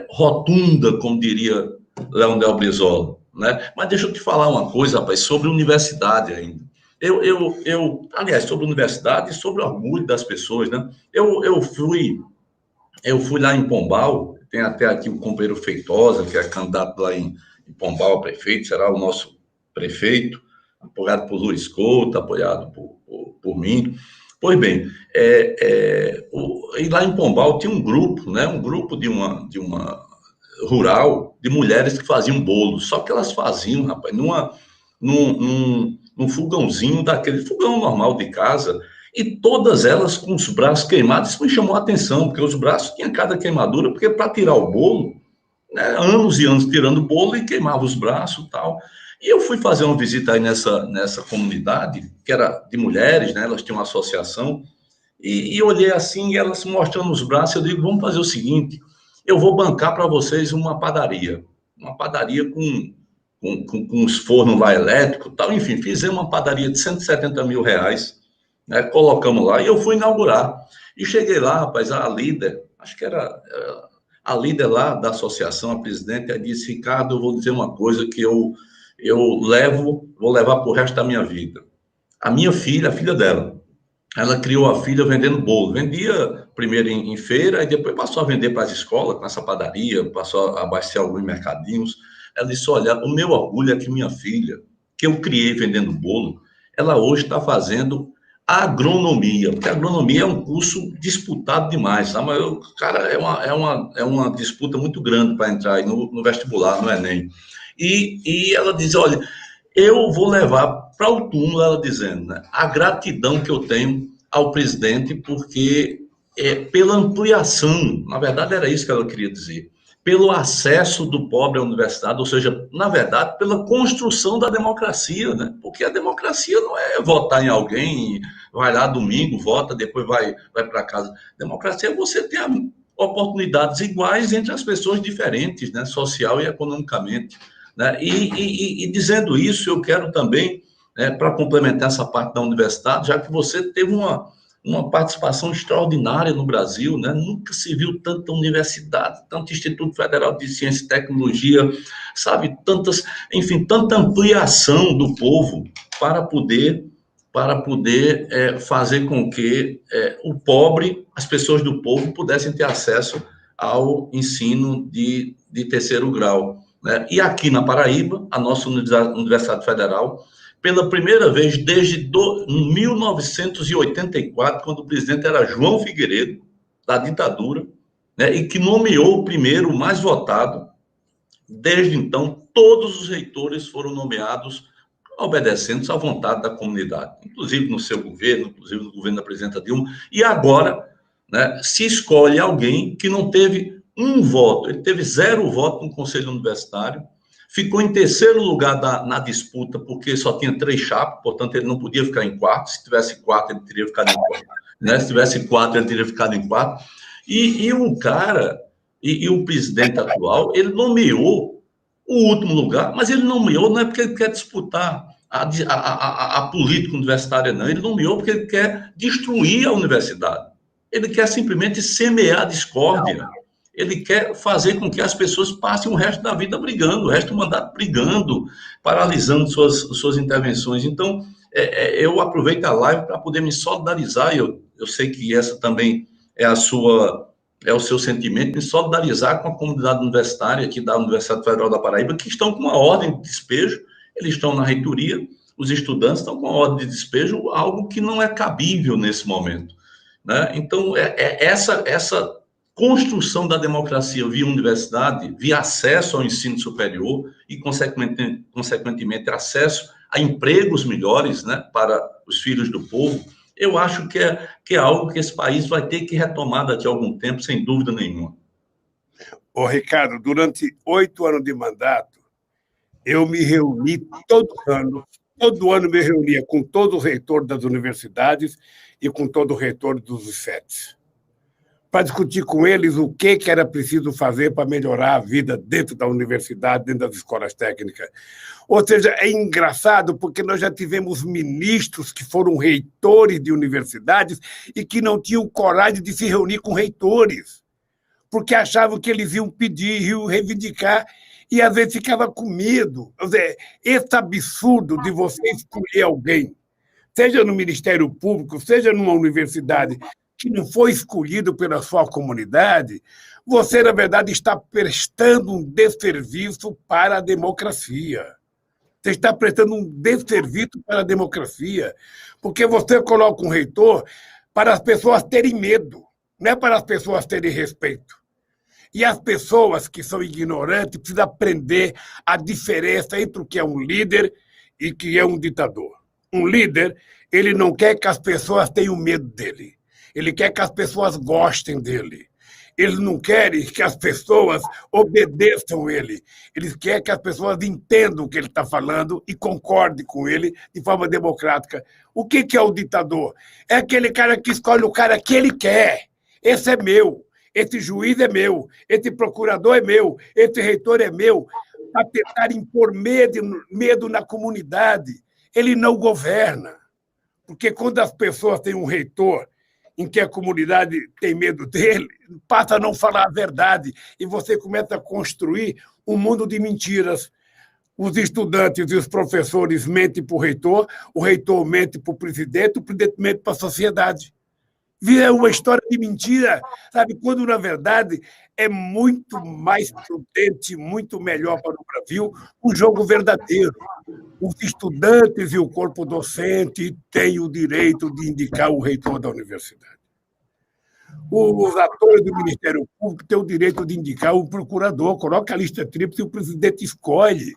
rotunda, como diria Leonel Brizola, né? Mas deixa eu te falar uma coisa, rapaz, sobre universidade ainda. Aliás, sobre a universidade e sobre o orgulho das pessoas, né? Eu fui lá em Pombal, tem até aqui o companheiro Feitosa, que é candidato lá em Pombal a prefeito, será o nosso prefeito, apoiado por Luiz Couto, apoiado por mim. Pois bem, e lá em Pombal tinha um grupo, né? Um grupo de uma rural, de mulheres que faziam bolo, só que elas faziam, rapaz, num fogãozinho, daquele fogão normal de casa, e todas elas com os braços queimados. Isso me chamou a atenção, porque os braços tinham cada queimadura, porque para tirar o bolo, né, anos e anos tirando o bolo e queimava os braços e tal. E eu fui fazer uma visita aí nessa comunidade, que era de mulheres, né, elas tinham uma associação, e olhei assim, e elas mostrando os braços, eu digo, vamos fazer o seguinte, eu vou bancar para vocês uma padaria com os fornos lá elétricos e tal, enfim, fizemos uma padaria de 170 mil reais, né, colocamos lá, e eu fui inaugurar. E cheguei lá, rapaz, a líder, acho que era a líder lá da associação, a presidente, ela disse, Ricardo, eu vou dizer uma coisa que eu vou levar para o resto da minha vida. A minha filha, a filha dela, ela criou a filha vendendo bolo. Vendia primeiro em feira, e depois passou a vender para as escolas, com essa padaria, passou a abastecer alguns mercadinhos. Ela disse, olha, o meu orgulho é que minha filha, que eu criei vendendo bolo, ela hoje está fazendo agronomia, porque agronomia é um curso disputado demais, sabe? Mas, cara, é uma disputa muito grande para entrar aí no vestibular, no Enem. E ela diz, olha, eu vou levar para o túmulo, ela dizendo, né, a gratidão que eu tenho ao presidente, porque pela ampliação, na verdade era isso que ela queria dizer, pelo acesso do pobre à universidade, ou seja, na verdade, pela construção da democracia, né? Porque a democracia não é votar em alguém, vai lá domingo, vota, depois vai para casa. Democracia é você ter oportunidades iguais entre as pessoas diferentes, né? Social e economicamente, né? E dizendo isso, eu quero também, para complementar essa parte da universidade, já que você teve uma participação extraordinária no Brasil, né? Nunca se viu tanta universidade, tanto Instituto Federal de Ciência e Tecnologia, sabe? Tanta ampliação do povo para poder fazer com que o pobre, as pessoas do povo, pudessem ter acesso ao ensino de terceiro grau, né? E aqui na Paraíba, a nossa Universidade Federal, pela primeira vez desde 1984, quando o presidente era João Figueiredo, da ditadura, né, e que nomeou o primeiro, o mais votado. Desde então, todos os reitores foram nomeados obedecendo à vontade da comunidade, inclusive no seu governo, inclusive no governo da presidenta Dilma. E agora, né, se escolhe alguém que não teve um voto, ele teve 0 voto no Conselho Universitário, ficou em terceiro lugar na disputa, porque só tinha 3 chapas, portanto, ele não podia ficar em quarto. Se tivesse 4, ele teria ficado em quarto. Né? Se tivesse 4, ele teria ficado em quarto. E o cara, e o presidente atual, ele nomeou o último lugar, mas ele nomeou não é porque ele quer disputar a política universitária, não. Ele nomeou porque ele quer destruir a universidade. Ele quer simplesmente semear discórdia. Ele quer fazer com que as pessoas passem o resto da vida brigando, o resto do mandato brigando, paralisando suas intervenções. Então, eu aproveito a live para poder me solidarizar, eu sei que essa também é o seu sentimento, me solidarizar com a comunidade universitária aqui da Universidade Federal da Paraíba, que estão com uma ordem de despejo, eles estão na reitoria, os estudantes estão com uma ordem de despejo, algo que não é cabível nesse momento, né? Então, essa construção da democracia via universidade, via acesso ao ensino superior e, consequentemente, acesso a empregos melhores, né, para os filhos do povo, eu acho que é algo que esse país vai ter que retomar daqui a algum tempo, sem dúvida nenhuma. Ô, Ricardo, durante 8 anos de mandato, eu me reuni todo ano me reunia com todo o reitor das universidades e com todo o reitor dos IFETs, para discutir com eles o que era preciso fazer para melhorar a vida dentro da universidade, dentro das escolas técnicas. Ou seja, é engraçado porque nós já tivemos ministros que foram reitores de universidades e que não tinham coragem de se reunir com reitores, porque achavam que eles iam pedir, iam reivindicar, e às vezes ficava com medo. Esse absurdo de você escolher alguém, seja no Ministério Público, seja numa universidade, que não foi escolhido pela sua comunidade, você, na verdade, está prestando um desserviço para a democracia. Você está prestando um desserviço para a democracia, porque você coloca um reitor para as pessoas terem medo, não é para as pessoas terem respeito. E as pessoas que são ignorantes precisam aprender a diferença entre o que é um líder e o que é um ditador. Um líder, ele não quer que as pessoas tenham medo dele. Ele quer que as pessoas gostem dele. Ele não quer que as pessoas obedeçam ele. Ele quer que as pessoas entendam o que ele está falando e concordem com ele de forma democrática. O que é o ditador? É aquele cara que escolhe o cara que ele quer. Esse é meu. Esse juiz é meu. Esse procurador é meu. Esse reitor é meu. A tentar impor medo na comunidade. Ele não governa. Porque quando as pessoas têm um reitor em que a comunidade tem medo dele, passa a não falar a verdade e você começa a construir um mundo de mentiras. Os estudantes e os professores mentem para o reitor mente para o presidente mente para a sociedade. Vira uma história de mentira, sabe? Quando, na verdade, é muito mais prudente, muito melhor para o Brasil um jogo verdadeiro. Os estudantes e o corpo docente têm o direito de indicar o reitor da universidade. Os atores do Ministério Público têm o direito de indicar o procurador, coloca a lista tríplice e o presidente escolhe.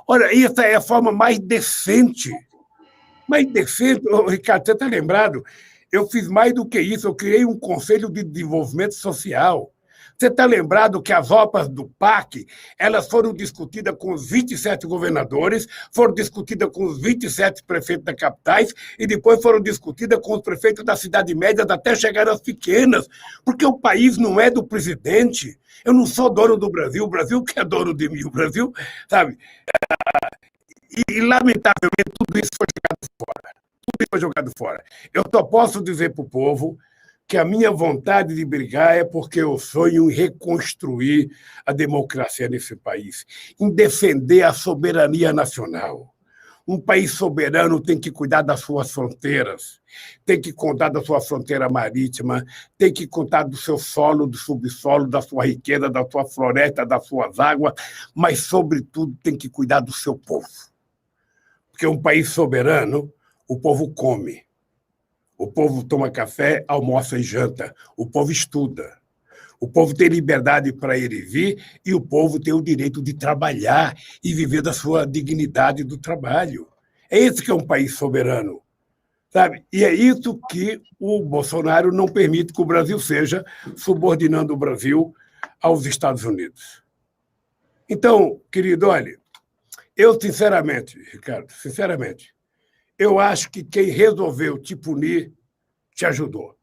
Olha, essa é a forma mais decente. Mais decente, Ricardo, você está lembrado? Eu fiz mais do que isso, eu criei um Conselho de Desenvolvimento Social. Você está lembrado que as obras do PAC, elas foram discutidas com os 27 governadores, foram discutidas com os 27 prefeitos das capitais e depois foram discutidas com os prefeitos das cidades médias até chegar às pequenas, porque o país não é do presidente. Eu não sou dono do Brasil, o Brasil que é dono de mim, o Brasil, sabe? E lamentavelmente, tudo isso foi jogado fora. Tudo foi jogado fora. Eu só posso dizer para o povo que a minha vontade de brigar é porque eu sonho em reconstruir a democracia nesse país, em defender a soberania nacional. Um país soberano tem que cuidar das suas fronteiras, tem que cuidar da sua fronteira marítima, tem que cuidar do seu solo, do subsolo, da sua riqueza, da sua floresta, das suas águas, mas, sobretudo, tem que cuidar do seu povo. Porque um país soberano, o povo come. O povo toma café, almoça e janta. O povo estuda. O povo tem liberdade para ir e vir e o povo tem o direito de trabalhar e viver da sua dignidade do trabalho. É esse que é um país soberano, sabe? E é isso que o Bolsonaro não permite que o Brasil seja, subordinando o Brasil aos Estados Unidos. Então, querido, olha, eu, sinceramente, Ricardo, sinceramente, eu acho que quem resolveu te punir te ajudou.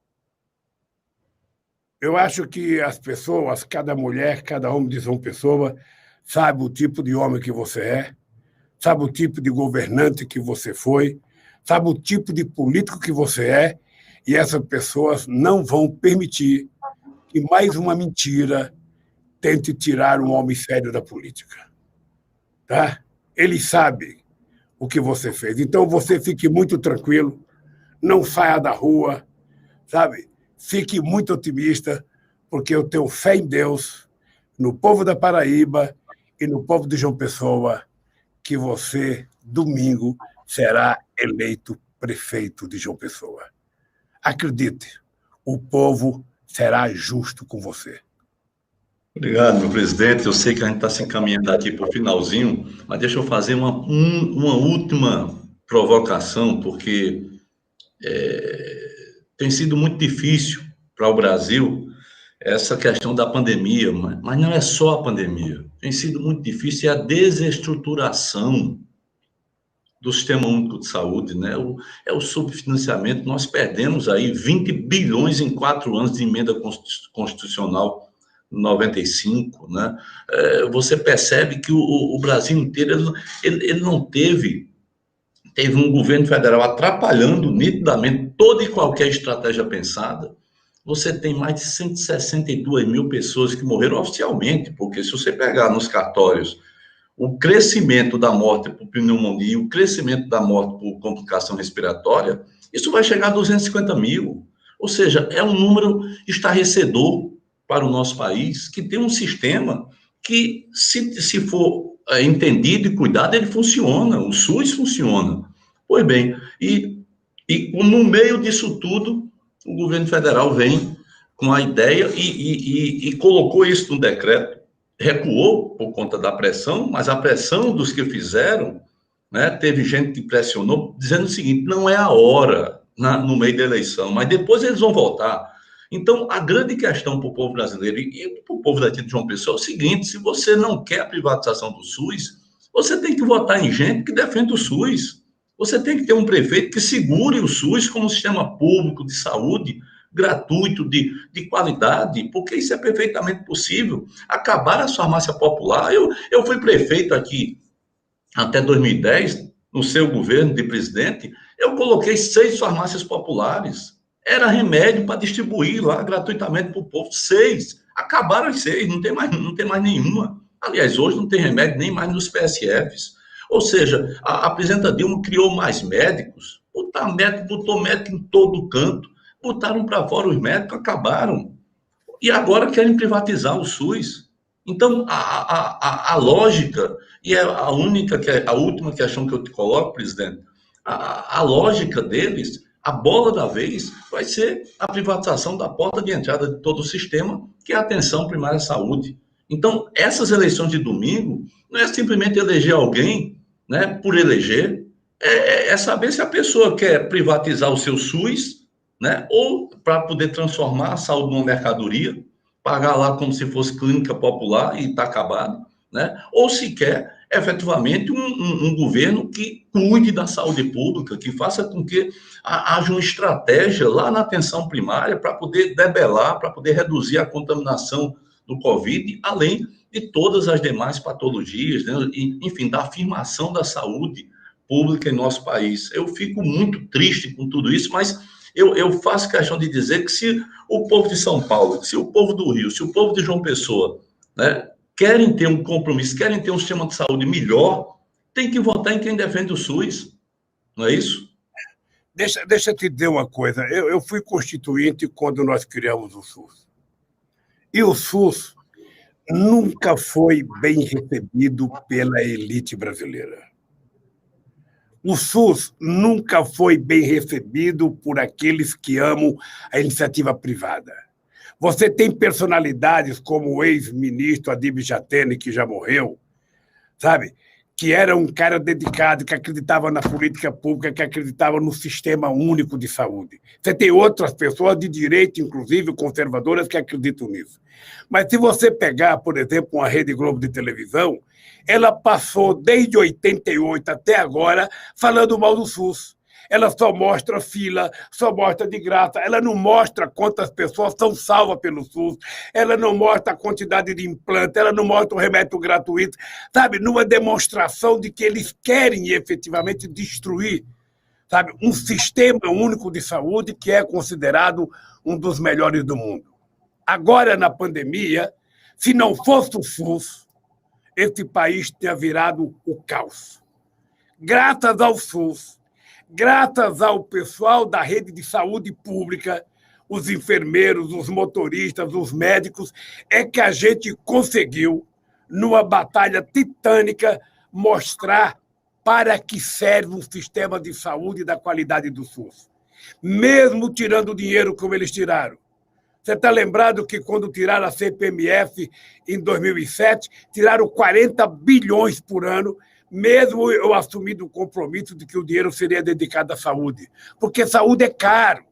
Eu acho que as pessoas, cada mulher, cada homem de João Pessoa, sabe o tipo de homem que você é, sabe o tipo de governante que você foi, sabe o tipo de político que você é, e essas pessoas não vão permitir que mais uma mentira tente tirar um homem sério da política. Tá? Eles sabem o que você fez. Então, você fique muito tranquilo, não saia da rua, sabe? Fique muito otimista, porque eu tenho fé em Deus, no povo da Paraíba e no povo de João Pessoa, que você, domingo, será eleito prefeito de João Pessoa. Acredite, o povo será justo com você. Obrigado, meu presidente. Eu sei que a gente está se encaminhando aqui para o finalzinho, mas deixa eu fazer uma última provocação, porque tem sido muito difícil para o Brasil essa questão da pandemia, mas não é só a pandemia. Tem sido muito difícil a desestruturação do Sistema Único de Saúde, né? O subfinanciamento. Nós perdemos aí 20 bilhões em 4 anos de emenda constitucional 95, né? Você percebe que o Brasil inteiro ele não teve um governo federal atrapalhando nitidamente toda e qualquer estratégia pensada. Você tem mais de 162 mil pessoas que morreram oficialmente, porque se você pegar nos cartórios o crescimento da morte por pneumonia e o crescimento da morte por complicação respiratória, isso vai chegar a 250 mil. Ou seja, é um número estarrecedor para o nosso país, que tem um sistema que, se for entendido e cuidado, ele funciona, o SUS funciona. Pois bem, e no meio disso tudo, o governo federal vem com a ideia e colocou isso no decreto, recuou por conta da pressão, mas a pressão dos que fizeram, né, teve gente que pressionou, dizendo o seguinte: não é a hora no meio da eleição, mas depois eles vão voltar. Então, a grande questão para o povo brasileiro e para o povo daqui de João Pessoa é o seguinte: se você não quer a privatização do SUS, você tem que votar em gente que defende o SUS. Você tem que ter um prefeito que segure o SUS como um sistema público de saúde, gratuito, de qualidade, porque isso é perfeitamente possível. Acabar a farmácia popular. Eu fui prefeito aqui até 2010, no seu governo de presidente, eu coloquei 6 farmácias populares. Era remédio para distribuir lá gratuitamente para o povo. 6. Acabaram as 6, não tem mais nenhuma. Aliás, hoje não tem remédio nem mais nos PSFs. Ou seja, a presidenta Dilma criou mais médicos, botou médico em todo canto, botaram para fora os médicos, acabaram. E agora querem privatizar o SUS. Então, a lógica, e é a última questão que eu te coloco, presidente, a lógica deles, a bola da vez, vai ser a privatização da porta de entrada de todo o sistema, que é a atenção primária à saúde. Então, essas eleições de domingo não é simplesmente eleger alguém, né, por eleger, é saber se a pessoa quer privatizar o seu SUS, né, ou para poder transformar a saúde numa mercadoria, pagar lá como se fosse clínica popular e está acabado, né, ou se quer efetivamente um governo que cuide da saúde pública, que faça com que haja uma estratégia lá na atenção primária para poder debelar, para poder reduzir a contaminação do Covid, além de todas as demais patologias, né? Enfim, da afirmação da saúde pública em nosso país. Eu fico muito triste com tudo isso, mas eu faço questão de dizer que se o povo de São Paulo, se o povo do Rio, se o povo de João Pessoa, né, querem ter um compromisso, querem ter um sistema de saúde melhor, tem que votar em quem defende o SUS, não é isso? Deixa eu te dizer uma coisa. Eu fui constituinte quando nós criamos o SUS. E o SUS nunca foi bem recebido pela elite brasileira. O SUS nunca foi bem recebido por aqueles que amam a iniciativa privada. Você tem personalidades como o ex-ministro Adib Jatene, que já morreu, sabe? Que era um cara dedicado, que acreditava na política pública, que acreditava no sistema único de saúde. Você tem outras pessoas de direita, inclusive conservadoras, que acreditam nisso. Mas se você pegar, por exemplo, uma Rede Globo de televisão, ela passou desde 88 até agora falando mal do SUS. Ela só mostra fila, só mostra de graça, ela não mostra quantas pessoas são salvas pelo SUS, ela não mostra a quantidade de implante, ela não mostra o remédio gratuito, sabe? Numa demonstração de que eles querem efetivamente destruir, sabe, um sistema único de saúde que é considerado um dos melhores do mundo. Agora, na pandemia, se não fosse o SUS, esse país tinha virado o caos. Graças ao SUS, graças ao pessoal da rede de saúde pública, os enfermeiros, os motoristas, os médicos, é que a gente conseguiu, numa batalha titânica, mostrar para que serve um sistema de saúde da qualidade do SUS. Mesmo tirando o dinheiro como eles tiraram, Você está lembrado que quando tiraram a CPMF em 2007, tiraram 40 bilhões por ano, mesmo eu assumindo o compromisso de que o dinheiro seria dedicado à saúde. Porque saúde é caro.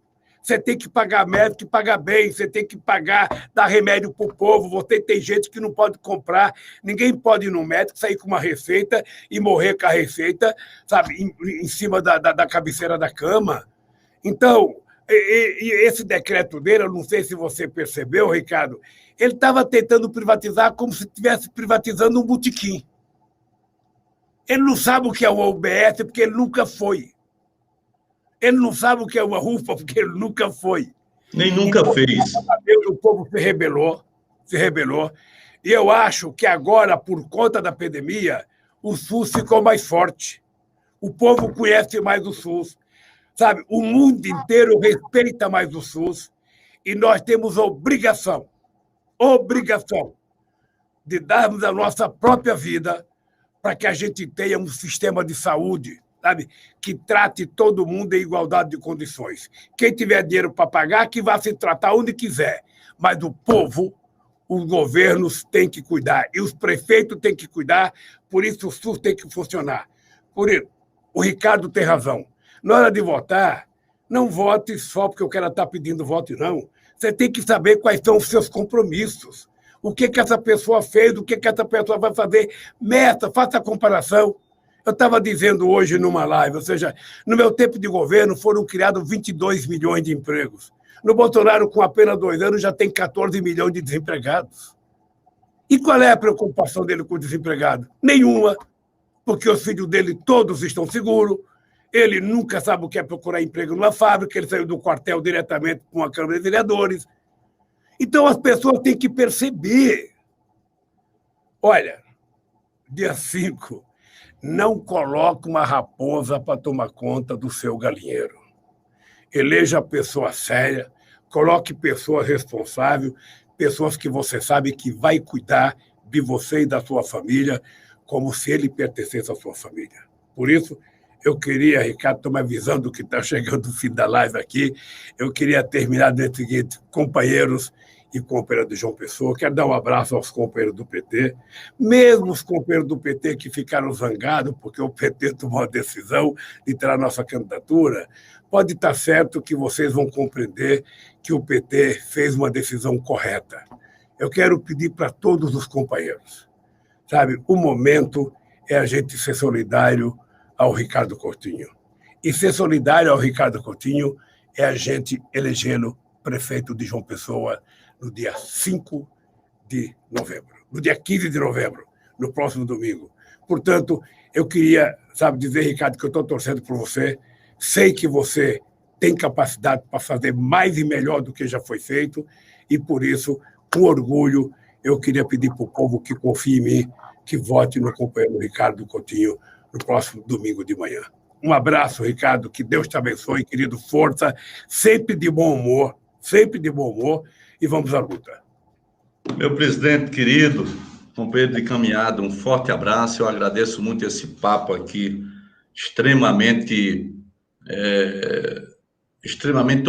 Você tem que pagar médico e pagar bem, você tem que pagar, dar remédio para o povo, você tem gente que não pode comprar, ninguém pode ir no médico, sair com uma receita e morrer com a receita, sabe, em cima da cabeceira da cama. Então, esse decreto dele, eu não sei se você percebeu, Ricardo, ele estava tentando privatizar como se estivesse privatizando um botequim. Ele não sabe o que é uma UBS, porque ele nunca foi. Ele não sabe o que é uma UPA, porque ele nunca foi. Nem nunca então, fez. O povo se rebelou. E eu acho que agora, por conta da pandemia, o SUS ficou mais forte. O povo conhece mais o SUS. Sabe? O mundo inteiro respeita mais o SUS. E nós temos a obrigação de darmos a nossa própria vida para que a gente tenha um sistema de saúde, sabe, que trate todo mundo em igualdade de condições. Quem tiver dinheiro para pagar, que vá se tratar onde quiser. Mas o povo, os governos têm que cuidar. E os prefeitos têm que cuidar, por isso o SUS tem que funcionar. Por isso, o Ricardo tem razão. Na hora de votar, não vote só porque o cara está pedindo voto, não. Você tem que saber quais são os seus compromissos. O que essa pessoa fez, o que essa pessoa vai fazer. Meça, faça a comparação. Eu estava dizendo hoje numa live, ou seja, no meu tempo de governo foram criados 22 milhões de empregos. No Bolsonaro, com apenas 2 anos, já tem 14 milhões de desempregados. E qual é a preocupação dele com o desempregado? Nenhuma, porque os filhos dele todos estão seguros, ele nunca sabe o que é procurar emprego numa fábrica, ele saiu do quartel diretamente com a Câmara de Vereadores. Então, as pessoas têm que perceber. Olha, dia 5... não coloque uma raposa para tomar conta do seu galinheiro. Eleja pessoa séria, coloque pessoas responsáveis, pessoas que você sabe que vai cuidar de você e da sua família, como se ele pertencesse à sua família. Por isso, eu queria, Ricardo, estou me avisando que está chegando o fim da live aqui, eu queria terminar desse seguinte: companheiros e companheiros de João Pessoa, quero dar um abraço aos companheiros do PT, mesmo os companheiros do PT que ficaram zangados porque o PT tomou a decisão de tirar nossa candidatura, pode estar certo que vocês vão compreender que o PT fez uma decisão correta. Eu quero pedir para todos os companheiros, sabe, o momento é a gente ser solidário ao Ricardo Coutinho. E ser solidário ao Ricardo Coutinho é a gente elegê-lo prefeito de João Pessoa no dia 5 de novembro, no dia 15 de novembro, no próximo domingo. Portanto, eu queria, sabe, dizer, Ricardo, que eu estou torcendo por você, sei que você tem capacidade para fazer mais e melhor do que já foi feito, e por isso, com orgulho, eu queria pedir para o povo que confie em mim, que vote no companheiro Ricardo Coutinho no próximo domingo de manhã. Um abraço, Ricardo, que Deus te abençoe, querido, força, sempre de bom humor, e vamos à luta. Meu presidente querido, companheiro de caminhada, um forte abraço. Eu agradeço muito esse papo aqui, extremamente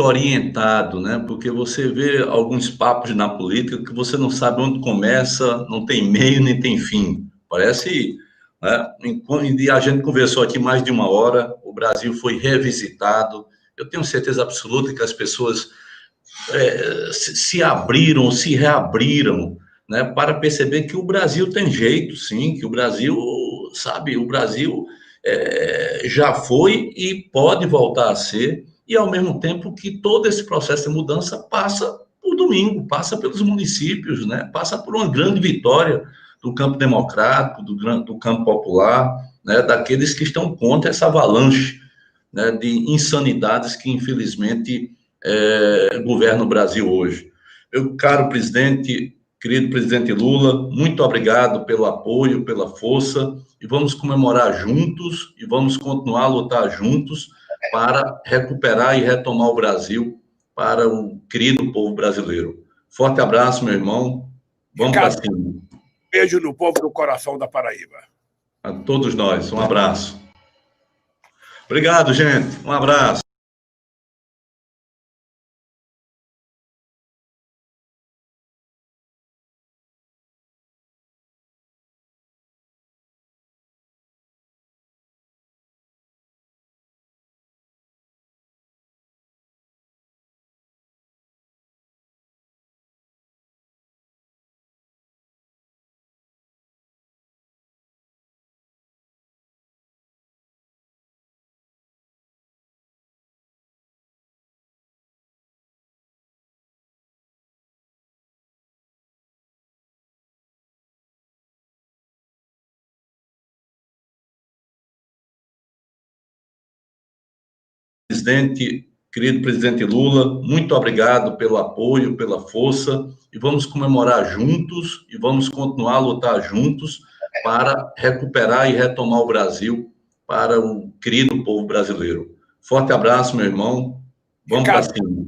orientado, né? Porque você vê alguns papos na política que você não sabe onde começa, não tem meio nem tem fim. Parece, né? E a gente conversou aqui mais de 1 hora, o Brasil foi revisitado. Eu tenho certeza absoluta que as pessoas se abriram, se reabriram, né, para perceber que o Brasil tem jeito, sim, que o Brasil, sabe, o Brasil já foi e pode voltar a ser, e ao mesmo tempo que todo esse processo de mudança passa por domingo, passa pelos municípios, né, passa por uma grande vitória do campo democrático, do campo popular, né, daqueles que estão contra essa avalanche, né, de insanidades que, infelizmente, governa o Brasil hoje. Meu caro presidente, querido presidente Lula, muito obrigado pelo apoio, pela força, e vamos comemorar juntos, e vamos continuar a lutar juntos para recuperar e retomar o Brasil para o querido povo brasileiro. Forte abraço, meu irmão. Vamos para cima. Beijo no povo do coração da Paraíba. A todos nós, um abraço. Obrigado, gente. Um abraço. querido presidente Lula, muito obrigado pelo apoio, pela força, e vamos comemorar juntos e vamos continuar a lutar juntos para recuperar e retomar o Brasil para o querido povo brasileiro. Forte abraço, meu irmão. Vamos para cima.